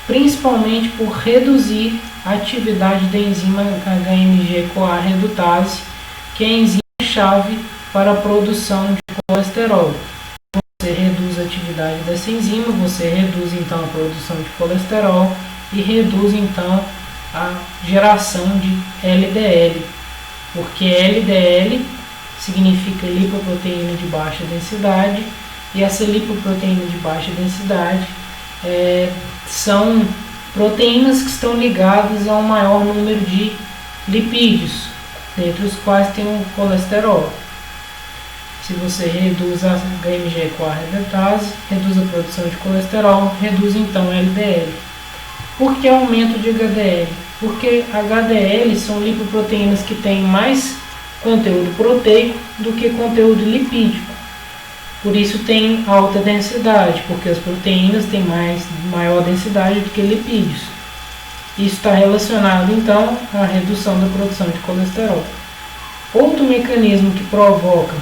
principalmente por reduzir a atividade da enzima HMG-CoA redutase, que é a enzima-chave para a produção de colesterol. Você reduz a atividade dessa enzima, você reduz então a produção de colesterol e reduz então a geração de LDL, porque LDL significa lipoproteína de baixa densidade, e essa lipoproteína de baixa densidade são proteínas que estão ligadas a um maior número de lipídios, dentre os quais tem o colesterol. Se você reduz a HMG-CoA redutase, reduz a produção de colesterol, reduz então o LDL. Por que aumento de HDL? Porque HDL são lipoproteínas que têm mais conteúdo proteico do que conteúdo lipídico. Por isso tem alta densidade, porque as proteínas têm maior densidade do que lipídios. Isso está relacionado então à redução da produção de colesterol. Outro mecanismo que provoca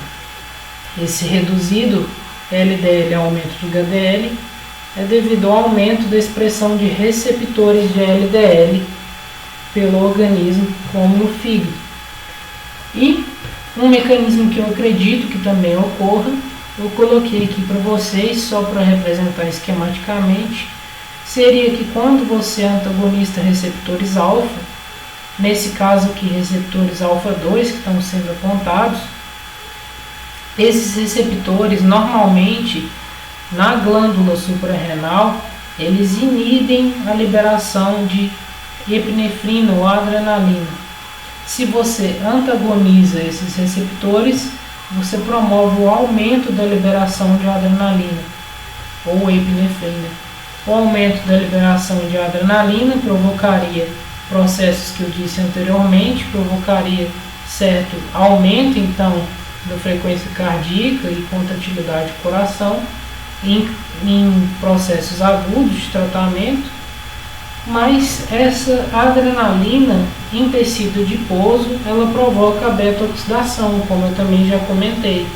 esse reduzido LDL, aumento de HDL, é devido ao aumento da expressão de receptores de LDL pelo organismo, como no fígado. E um mecanismo que eu acredito que também ocorra, eu coloquei aqui para vocês, só para representar esquematicamente, seria que quando você antagonista receptores alfa, nesse caso aqui receptores alfa 2 que estão sendo apontados, esses receptores normalmente na glândula suprarrenal, eles inibem a liberação de epinefrina ou adrenalina. Se você antagoniza esses receptores, você promove o aumento da liberação de adrenalina ou epinefrina. O aumento da liberação de adrenalina provocaria processos que eu disse anteriormente, provocaria certo aumento então da frequência cardíaca e contratilidade do coração em processos agudos de tratamento, mas essa adrenalina em tecido adiposo, ela provoca a beta-oxidação, como eu também já comentei.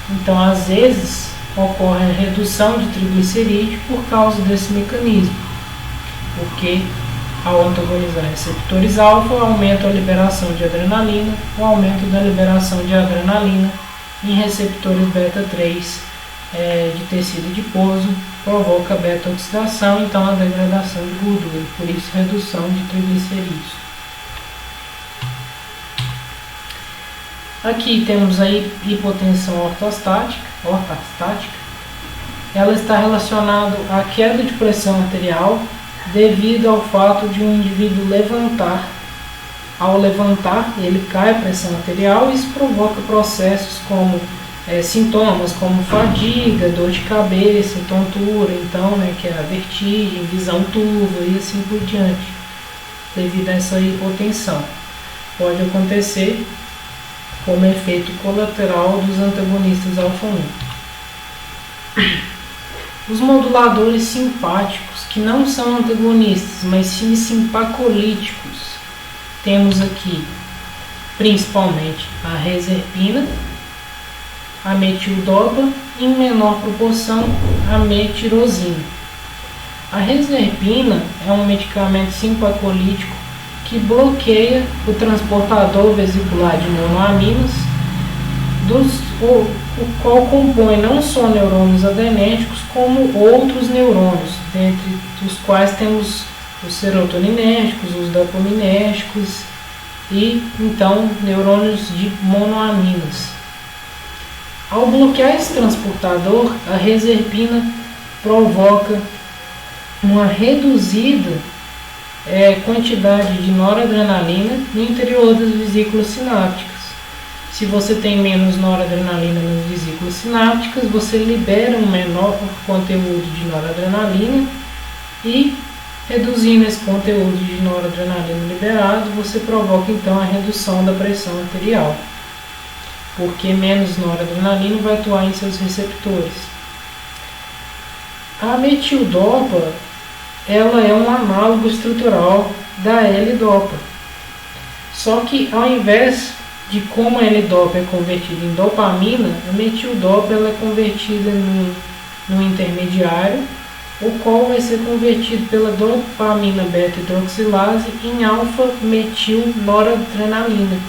Então, às vezes, ocorre a redução de triglicerídeo por causa desse mecanismo, porque ao antagonizar receptores alfa, aumenta a liberação de adrenalina, o aumento da liberação de adrenalina em receptores beta 3 de tecido adiposo provoca beta-oxidação, então a degradação de gordura, por isso redução de triglicerídeos. Aqui temos a hipotensão ortostática, ortostática, ela está relacionada à queda de pressão arterial devido ao fato de um indivíduo levantar. Ao levantar, ele cai a pressão arterial e isso provoca processos como sintomas como fadiga, dor de cabeça, tontura, então, que é a vertigem, visão turva e assim por diante, devido a essa hipotensão. Pode acontecer como efeito colateral dos antagonistas alfa-1. Os moduladores simpáticos, que não são antagonistas, mas sim simpacolíticos, temos aqui principalmente a reserpina, a metildopa e em menor proporção a metirosina. A reserpina é um medicamento simpacolítico que bloqueia o transportador vesicular de monoaminas, o qual compõe não só neurônios adrenéticos, como outros neurônios, dentre os quais temos os serotoninérgicos, os dopaminérgicos e então neurônios de monoaminas. Ao bloquear esse transportador, a reserpina provoca uma reduzida quantidade de noradrenalina no interior das vesículas sinápticas. Se você tem menos noradrenalina nas vesículas sinápticas, você libera um menor conteúdo de noradrenalina e, reduzindo esse conteúdo de noradrenalina liberado, você provoca então a redução da pressão arterial, porque menos noradrenalina vai atuar em seus receptores. A metildopa, ela é um análogo estrutural da L-dopa, só que ao invés de como a L-dopa é convertida em dopamina, a metildopa ela é convertida no intermediário, o qual vai ser convertido pela dopamina beta-hidroxilase em alfa-metilnoradrenalina.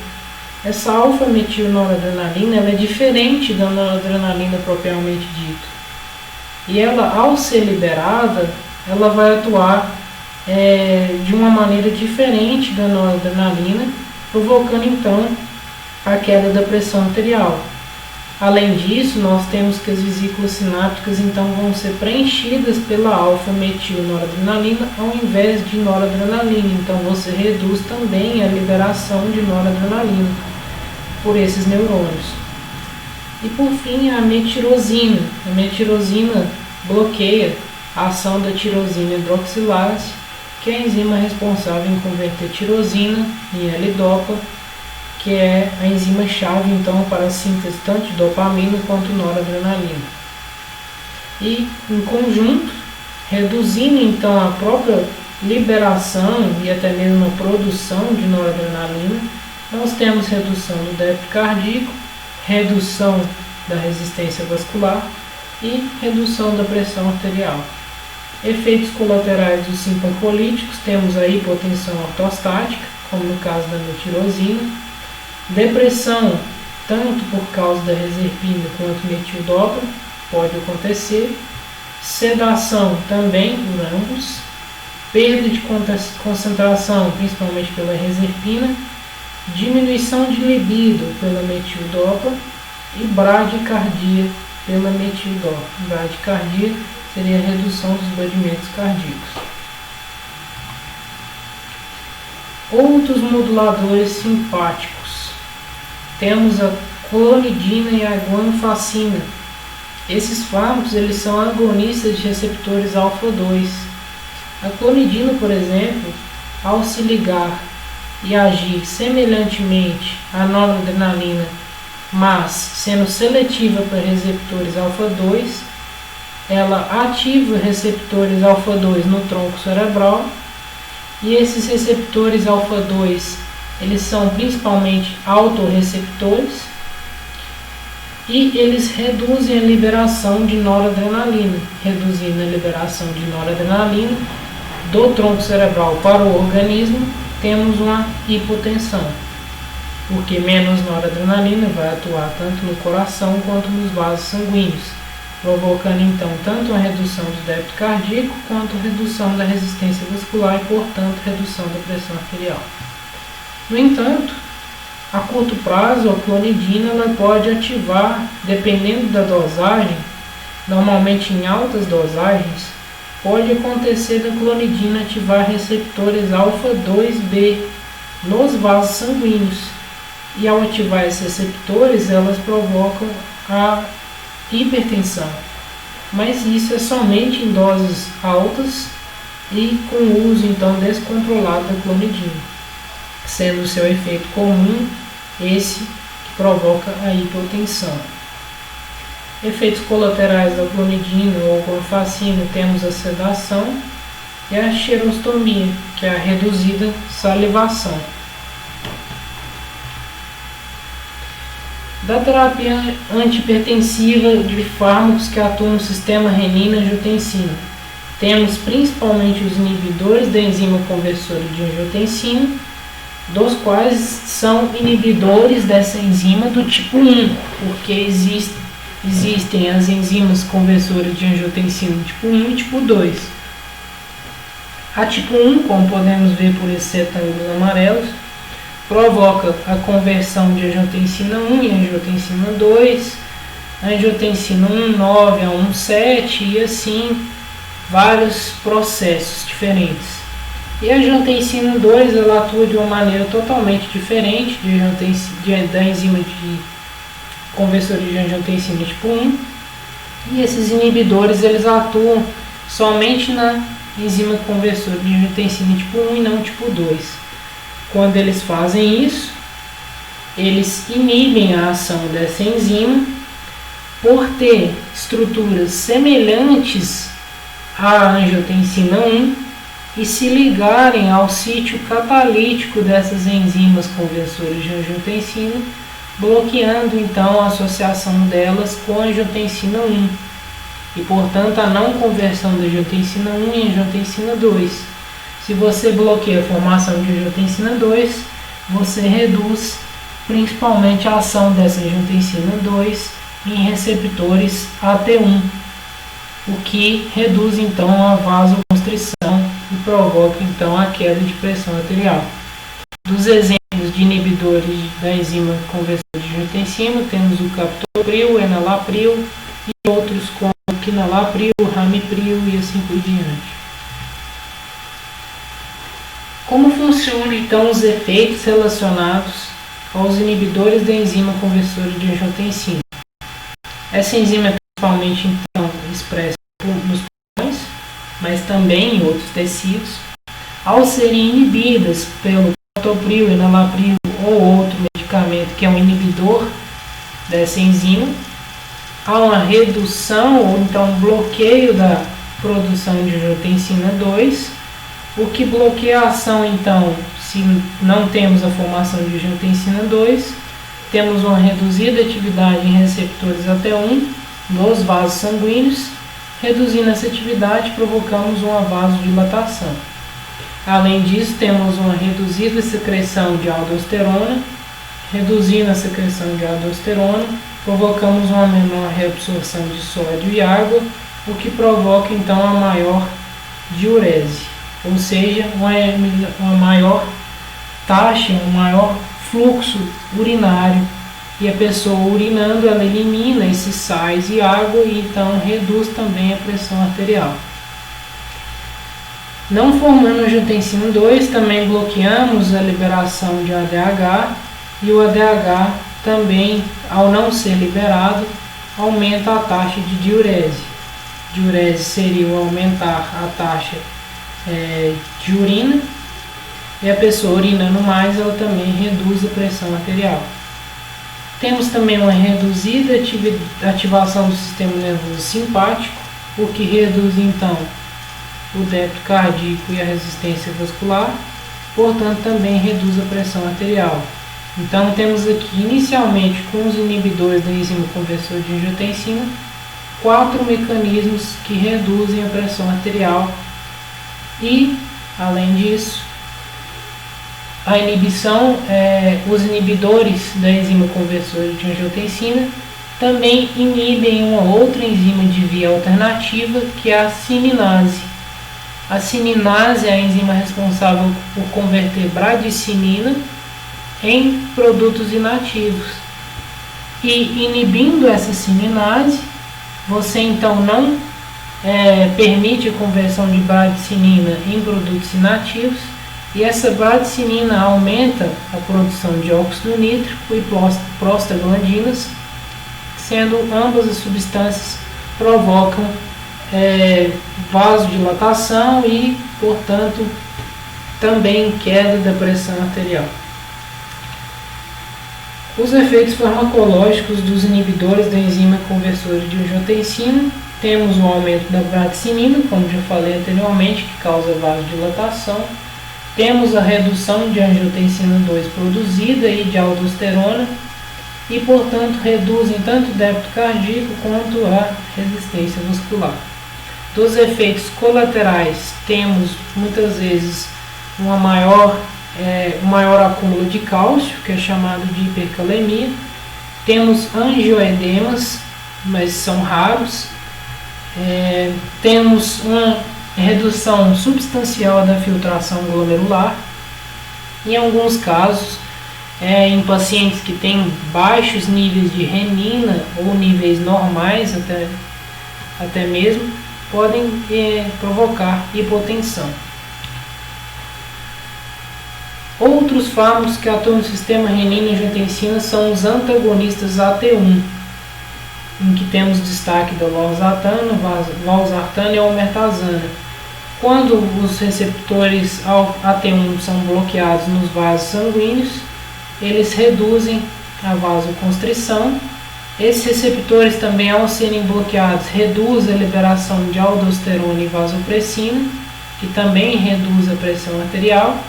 Essa alfa-metilnoradrenalina ela é diferente da noradrenalina propriamente dita. E ela, ao ser liberada, ela vai atuar de uma maneira diferente da noradrenalina, provocando então a queda da pressão arterial. Além disso, nós temos que as vesículas sinápticas então vão ser preenchidas pela alfa-metilnoradrenalina ao invés de noradrenalina. Então você reduz também a liberação de noradrenalina por esses neurônios. E por fim, a metirosina. A metirosina bloqueia a ação da tirosina hidroxilase, que é a enzima responsável em converter tirosina em L-dopa, que é a enzima-chave então para a síntese tanto de dopamina quanto noradrenalina. E em conjunto, reduzindo então a própria liberação e até mesmo a produção de noradrenalina, nós temos redução do débito cardíaco, redução da resistência vascular e redução da pressão arterial. Efeitos colaterais dos simpacolíticos, temos a hipotensão ortostática, como no caso da metirosina, depressão, tanto por causa da reserpina quanto metildopa, pode acontecer, sedação também por ambos, perda de concentração, principalmente pela reserpina, diminuição de libido pela metildopa e bradicardia pela metildopa. Bradicardia seria a redução dos batimentos cardíacos. Outros moduladores simpáticos. Temos a clonidina e a guanfacina. Esses fármacos eles são agonistas de receptores alfa-2. A clonidina, por exemplo, ao se ligar e agir semelhantemente à noradrenalina, mas sendo seletiva para receptores alfa-2, ela ativa receptores alfa-2 no tronco cerebral, e esses receptores alfa-2 eles são principalmente autorreceptores e eles reduzem a liberação de noradrenalina. Reduzindo a liberação de noradrenalina do tronco cerebral para o organismo, temos uma hipotensão, porque menos noradrenalina vai atuar tanto no coração quanto nos vasos sanguíneos, provocando então tanto a redução do débito cardíaco quanto a redução da resistência vascular e, portanto, redução da pressão arterial. No entanto, A curto prazo, a clonidina ela pode ativar, dependendo da dosagem, normalmente em altas dosagens, pode acontecer da clonidina ativar receptores alfa-2b nos vasos sanguíneos. E ao ativar esses receptores, elas provocam a hipertensão. Mas isso é somente em doses altas e com o uso então descontrolado da clonidina, sendo o seu efeito comum esse que provoca a hipotensão. Efeitos colaterais da clonidina ou clonfacina, temos a sedação e a xerostomia, que é a reduzida salivação. Da terapia antihipertensiva de fármacos que atuam no sistema renina-angiotensina, temos principalmente os inibidores da enzima conversora de angiotensina, dos quais são inibidores dessa enzima do tipo 1, porque existem as enzimas conversoras de angiotensina tipo 1 e tipo 2. A tipo 1, como podemos ver por esses retângulos amarelos, provoca a conversão de angiotensina 1 e angiotensina 2, angiotensina 1,9 a 1,7 e assim vários processos diferentes. E a angiotensina 2 ela atua de uma maneira totalmente diferente da enzima de conversora de angiotensina tipo 1, e esses inibidores eles atuam somente na enzima conversora de angiotensina tipo 1 e não tipo 2. Quando eles fazem isso, eles inibem a ação dessa enzima por ter estruturas semelhantes à angiotensina 1 e se ligarem ao sítio catalítico dessas enzimas conversoras de angiotensina, bloqueando então a associação delas com a angiotensina 1 e, portanto, a não conversão da angiotensina 1 em angiotensina 2. Se você bloqueia a formação de angiotensina 2, você reduz principalmente a ação dessa angiotensina 2 em receptores AT1, o que reduz então a vasoconstrição e provoca então a queda de pressão arterial. Dos exemplos de inibidores da enzima conversora de angiotensina, temos o captopril, o enalapril e outros como o quinalapril, o ramipril e assim por diante. Como funcionam então os efeitos relacionados aos inibidores da enzima conversora de angiotensina? Essa enzima é principalmente então expressa nos pulmões, mas também em outros tecidos. Ao serem inibidas pelo captopril, enalapril ou outro medicamento que é um inibidor dessa enzima, há uma redução ou então bloqueio da produção de angiotensina 2, o que bloqueia a ação, então, se não temos a formação de angiotensina 2, temos uma reduzida atividade em receptores AT1 nos vasos sanguíneos, reduzindo essa atividade, provocamos uma vasodilatação. Além disso, temos uma reduzida secreção de aldosterona, reduzindo a secreção de aldosterona, provocamos uma menor reabsorção de sódio e água, o que provoca, então, a maior diurese. Ou seja, uma maior taxa, um maior fluxo urinário, e a pessoa urinando ela elimina esses sais e água e então reduz também a pressão arterial. Não formando angiotensina 2, também bloqueamos a liberação de ADH, e o ADH também, ao não ser liberado, aumenta a taxa de diurese. Diurese seria o aumentar a taxa de urina, e a pessoa urinando mais, ela também reduz a pressão arterial. Temos também uma reduzida ativação do sistema nervoso simpático, o que reduz então o débito cardíaco e a resistência vascular, portanto também reduz a pressão arterial. Então temos aqui inicialmente com os inibidores da enzima conversora de angiotensina 4 mecanismos que reduzem a pressão arterial. E, além disso, a inibição, os inibidores da enzima conversora de angiotensina também inibem uma outra enzima de via alternativa, que é a cininase. A cininase é a enzima responsável por converter bradicinina em produtos inativos. E inibindo essa cininase, você então não permite a conversão de bradicinina em produtos inativos, e essa bradicinina aumenta a produção de óxido nítrico e prostaglandinas, sendo ambas as substâncias provocam vasodilatação e, portanto, também queda da pressão arterial. Os efeitos farmacológicos dos inibidores da enzima conversora de angiotensina: temos o aumento da bradicinina, como já falei anteriormente, que causa vasodilatação. Temos a redução de angiotensina 2 produzida e de aldosterona, e, portanto, reduzem tanto o débito cardíaco quanto a resistência vascular. Dos efeitos colaterais, temos muitas vezes um maior acúmulo de cálcio, que é chamado de hipercalemia. Temos angioedemas, mas são raros. Temos uma redução substancial da filtração glomerular. Em alguns casos, em pacientes que têm baixos níveis de renina ou níveis normais até mesmo, podem provocar hipotensão. Outros fármacos que atuam no sistema renina-angiotensina são os antagonistas AT1, em que temos destaque da valsartana e almertazana. Quando os receptores AT1 são bloqueados nos vasos sanguíneos, eles reduzem a vasoconstrição. Esses receptores também, ao serem bloqueados, reduzem a liberação de aldosterona e vasopressina, que também reduz a pressão arterial.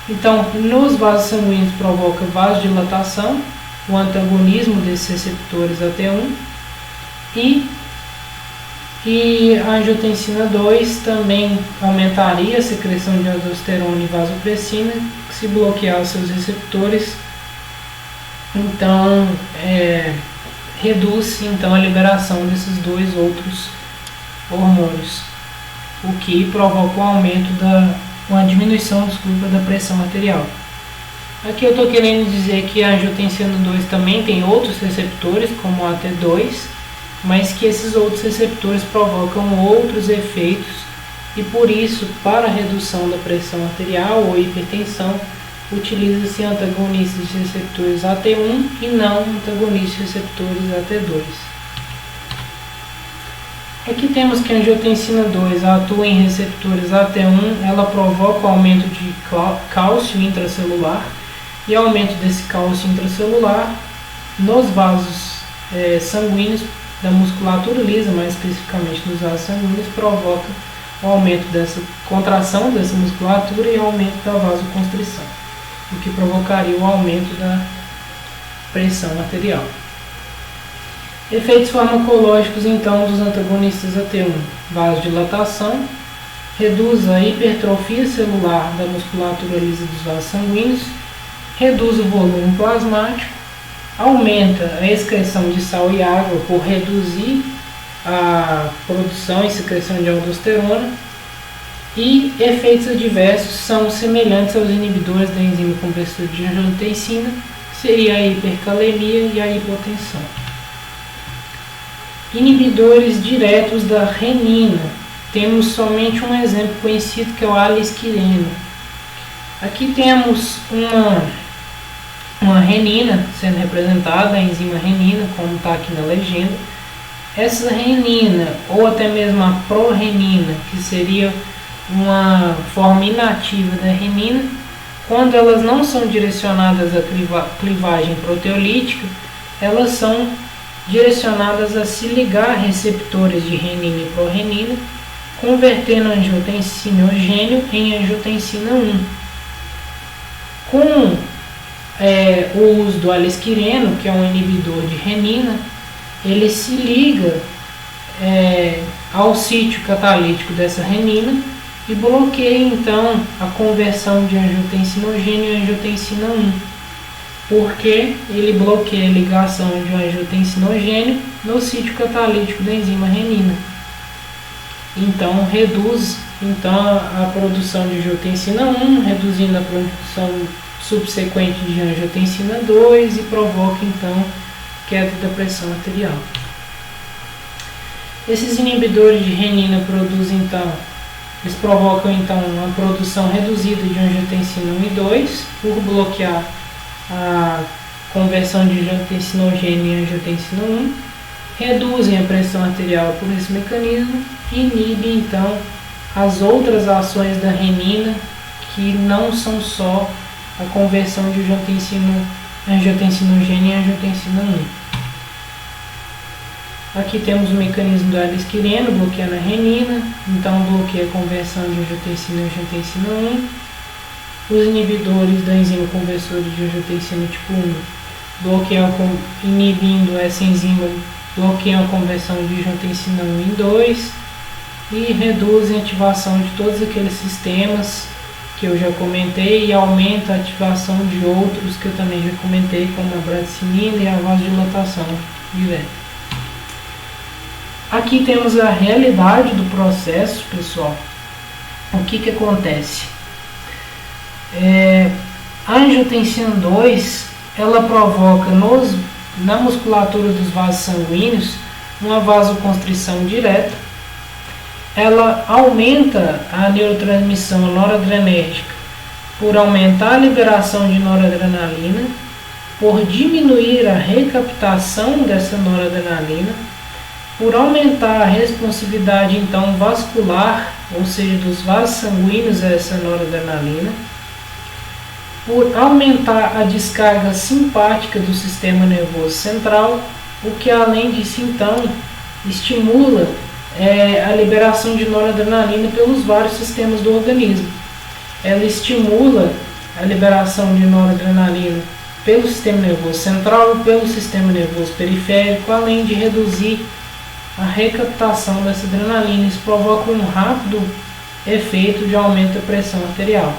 Então, nos vasos sanguíneos provoca vasodilatação, o antagonismo desses receptores AT1, e a angiotensina 2 também aumentaria a secreção de aldosterona e vasopressina, que se bloquear os seus receptores, então reduz então a liberação desses dois outros hormônios, o que provoca uma diminuição da pressão arterial. Aqui eu estou querendo dizer que a angiotensina 2 também tem outros receptores, como o AT2, mas que esses outros receptores provocam outros efeitos, e por isso, para a redução da pressão arterial ou hipertensão, utiliza-se antagonistas de receptores AT1 e não antagonistas de receptores AT2. Aqui temos que a angiotensina 2 atua em receptores AT1, ela provoca o aumento de cálcio intracelular, e o aumento desse cálcio intracelular nos vasos sanguíneos da musculatura lisa, mais especificamente nos vasos sanguíneos, provoca o aumento dessa contração dessa musculatura e o aumento da vasoconstrição, o que provocaria o aumento da pressão arterial. Efeitos farmacológicos, então, dos antagonistas AT1: vasodilatação, reduz a hipertrofia celular da musculatura lisa dos vasos sanguíneos, reduz o volume plasmático, aumenta a excreção de sal e água por reduzir a produção e secreção de aldosterona, e efeitos adversos são semelhantes aos inibidores da enzima conversora de angiotensina, que seria a hipercalemia e a hipotensão. Inibidores diretos da renina. Temos somente um exemplo conhecido, que é o alisquireno. Aqui temos uma renina sendo representada, a enzima renina, como está aqui na legenda. Essa renina, ou até mesmo a prorenina, que seria uma forma inativa da renina, quando elas não são direcionadas à clivagem proteolítica, elas são direcionadas a se ligar a receptores de renina e prorenina, convertendo a angiotensinogênio em angiotensina 1. Com o uso do alisquireno, que é um inibidor de renina, ele se liga ao sítio catalítico dessa renina e bloqueia então a conversão de angiotensinogênio em angiotensina 1, porque ele bloqueia a ligação de um angiotensinogênio no sítio catalítico da enzima renina. Então reduz a produção de angiotensina 1, reduzindo a produção subsequente de angiotensina 2 e provoca então queda da pressão arterial. Esses inibidores de renina eles provocam então uma produção reduzida de angiotensina 1 e 2 por bloquear a conversão de angiotensinogênio em angiotensina 1, reduzem a pressão arterial por esse mecanismo e inibem então as outras ações da renina que não são só a conversão de angiotensinogênio em angiotensina 1. Aqui temos o mecanismo do alisquireno bloqueando a renina, então bloqueia a conversão de angiotensina em angiotensina 1. Os inibidores da enzima conversora de angiotensina tipo 1 inibindo essa enzima, bloqueiam a conversão de angiotensina 1 em 2 e reduzem a ativação de todos aqueles sistemas que eu já comentei e aumenta a ativação de outros que eu também já comentei, como a bradicinina e a vasodilatação direta. Aqui temos a realidade do processo, pessoal. O que acontece? A angiotensina 2 ela provoca na musculatura dos vasos sanguíneos uma vasoconstrição direta. Ela aumenta a neurotransmissão noradrenérgica por aumentar a liberação de noradrenalina, por diminuir a recaptação dessa noradrenalina, por aumentar a responsividade então vascular, ou seja, dos vasos sanguíneos a essa noradrenalina, por aumentar a descarga simpática do sistema nervoso central, o que além disso então estimula a liberação de noradrenalina pelos vários sistemas do organismo. Ela estimula a liberação de noradrenalina pelo sistema nervoso central e pelo sistema nervoso periférico, além de reduzir a recaptação dessa adrenalina. Isso provoca um rápido efeito de aumento da pressão arterial.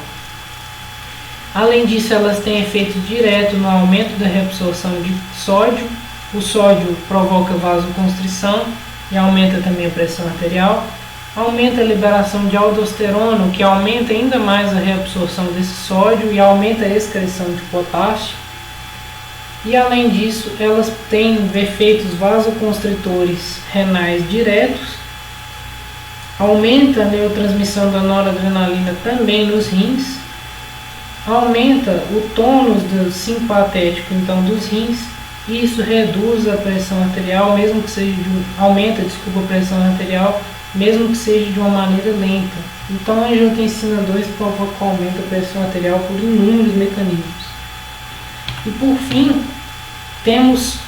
Além disso, elas têm efeito direto no aumento da reabsorção de sódio. O sódio provoca vasoconstrição e aumenta também a pressão arterial. Aumenta a liberação de aldosterona, o que aumenta ainda mais a reabsorção desse sódio e aumenta a excreção de potássio. E além disso, elas têm efeitos vasoconstritores renais diretos, aumenta a neurotransmissão da noradrenalina também nos rins, aumenta o tônus simpatético então dos rins, e isso reduz a pressão arterial, mesmo que seja aumenta a pressão arterial, mesmo que seja de uma maneira lenta. Então a angiotensina 2 provoca o aumento da pressão arterial por inúmeros mecanismos. E por fim, temos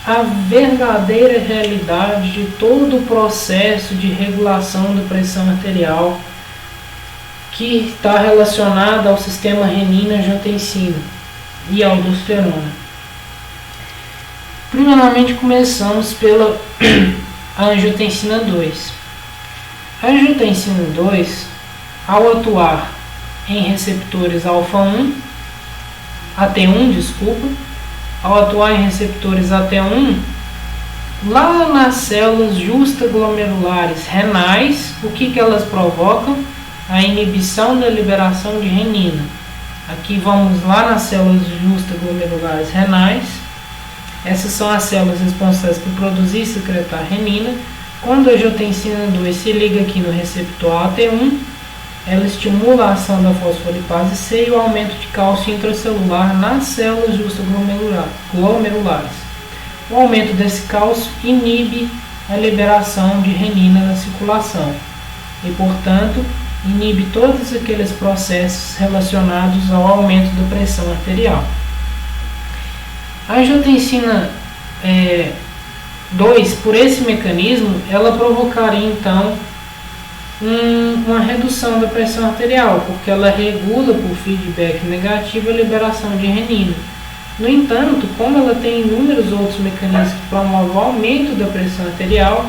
a verdadeira realidade de todo o processo de regulação da pressão arterial que está relacionado ao sistema renina-angiotensina e aldosterona. Primeiramente, começamos pela angiotensina 2. A angiotensina 2, ao atuar em receptores alfa-1, ao atuar em receptores AT1, lá nas células justaglomerulares renais, o que elas provocam? A inibição da liberação de renina. Aqui vamos lá nas células justaglomerulares renais. Essas são as células responsáveis por produzir e secretar renina. Quando a angiotensina 2 se liga aqui no receptor AT1, ela estimula a ação da fosfolipase C e o aumento de cálcio intracelular nas células justaglomerulares. O aumento desse cálcio inibe a liberação de renina na circulação e, portanto, inibe todos aqueles processos relacionados ao aumento da pressão arterial. A angiotensina 2, por esse mecanismo, ela provocaria então uma redução da pressão arterial, porque ela regula por feedback negativo a liberação de renina. No entanto, como ela tem inúmeros outros mecanismos que promovem o aumento da pressão arterial,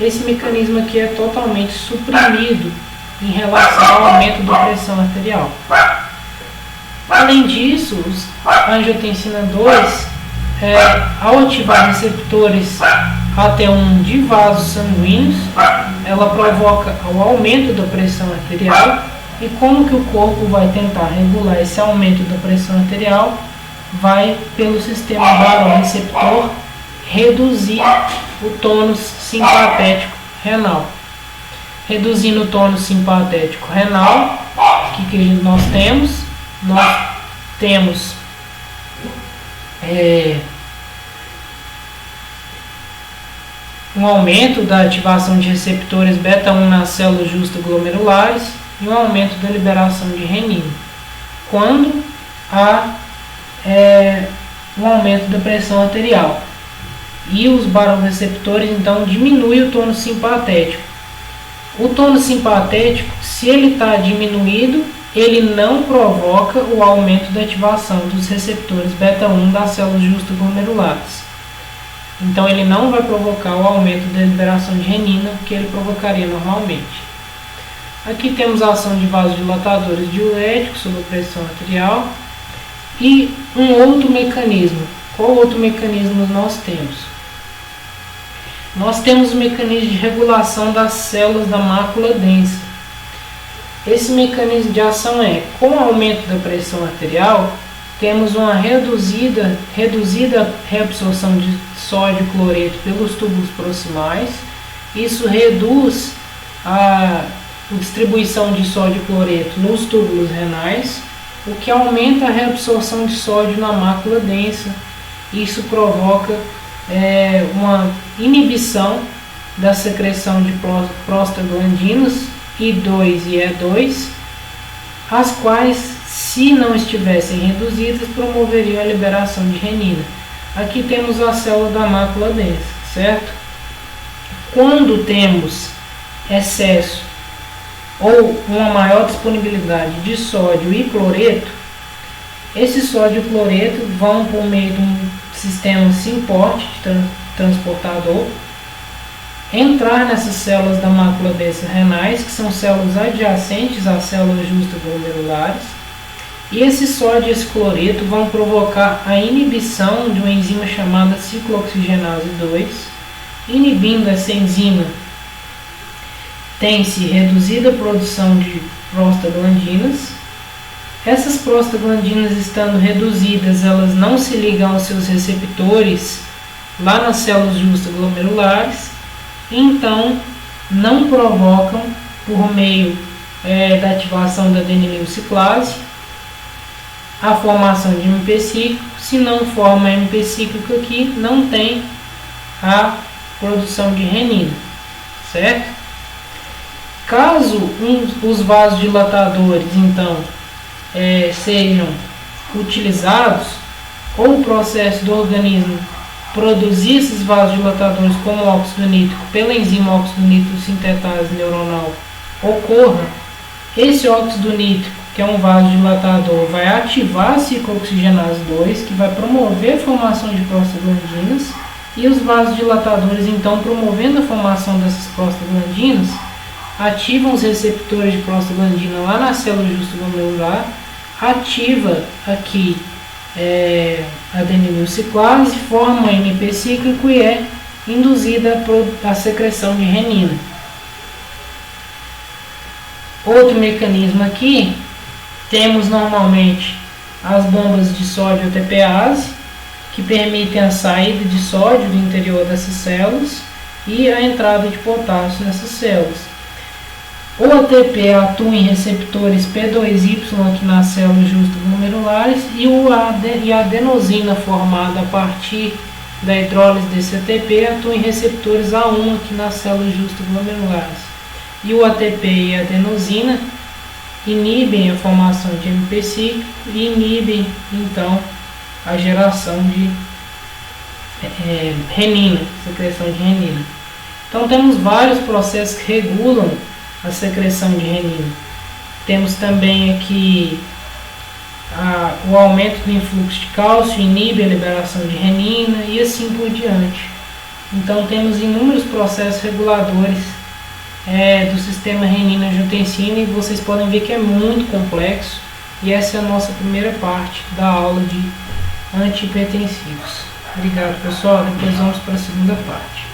esse mecanismo aqui é totalmente suprimido em relação ao aumento da pressão arterial. Além disso, a angiotensina 2, ao ativar receptores AT1 de vasos sanguíneos, ela provoca o aumento da pressão arterial E como que o corpo vai tentar regular esse aumento da pressão arterial? Vai pelo sistema vasoreceptor reduzir o tônus simpatético renal. Reduzindo o tônus simpatético renal, o que nós temos? Nós temos um aumento da ativação de receptores beta-1 nas células justoglomerulares e um aumento da liberação de renina. Quando há um aumento da pressão arterial. E os baroreceptores então diminuem o tônus simpatético. O tônus simpatético, se ele está diminuído, ele não provoca o aumento da ativação dos receptores beta-1 das células justoglomerulares. Então ele não vai provocar o aumento da liberação de renina que ele provocaria normalmente. Aqui temos a ação de vasodilatadores diuréticos sobre a pressão arterial. E um outro mecanismo. Qual outro mecanismo nós temos? Nós temos o mecanismo de regulação das células da mácula densa. Esse mecanismo de ação é, com o aumento da pressão arterial, temos uma reduzida reabsorção de sódio e cloreto pelos túbulos proximais. Isso reduz a distribuição de sódio e cloreto nos túbulos renais, o que aumenta a reabsorção de sódio na mácula densa. Isso provoca uma inibição da secreção de prostaglandinas I2 e E2, as quais, se não estivessem reduzidas, promoveriam a liberação de renina. Aqui temos a célula da mácula densa, certo? Quando temos excesso ou uma maior disponibilidade de sódio e cloreto, esse sódio e cloreto vão por meio de um sistema SYMPORT transportador entrar nessas células da mácula densa renais, que são células adjacentes às células justoglomerulares, e esse sódio e esse cloreto vão provocar a inibição de uma enzima chamada ciclooxigenase 2. Inibindo essa enzima, tem-se reduzida a produção de prostaglandinas. Essas prostaglandinas, estando reduzidas, elas não se ligam aos seus receptores lá nas células justoglomerulares, então não provocam, por meio da ativação da adeninilciclase, a formação de MP cíclico. Se não forma MP cíclico aqui, não tem a produção de renina, certo? Caso os vasodilatadores então sejam utilizados, ou o processo do organismo produzir esses vasodilatadores como óxido nítrico pela enzima óxido nítrico sintetase neuronal ocorra, esse óxido nítrico, que é um vasodilatador, vai ativar a ciclooxigenase 2, que vai promover a formação de prostaglandinas, e os vasodilatadores, então, promovendo a formação dessas prostaglandinas, ativam os receptores de prostaglandina lá na célula justoglomerular, ativa aqui a adeninilciclase, forma MP cíclico e é induzida a secreção de renina. Outro mecanismo aqui, temos normalmente as bombas de sódio ATPase, que permitem a saída de sódio do interior dessas células e a entrada de potássio nessas células. O ATP atua em receptores P2Y aqui nas células justoglomerulares e a adenosina formada a partir da hidrólise desse ATP atua em receptores A1 aqui nas células justoglomerulares. E o ATP e a adenosina inibem a formação de MP cíclico e inibem então a geração de renina, secreção de renina. Então temos vários processos que regulam a secreção de renina. Temos também aqui o aumento do influxo de cálcio, inibe a liberação de renina e assim por diante. Então temos inúmeros processos reguladores do sistema renina-angiotensina, e vocês podem ver que é muito complexo, e essa é a nossa primeira parte da aula de antihipertensivos. Obrigado, pessoal. Depois vamos para a segunda parte.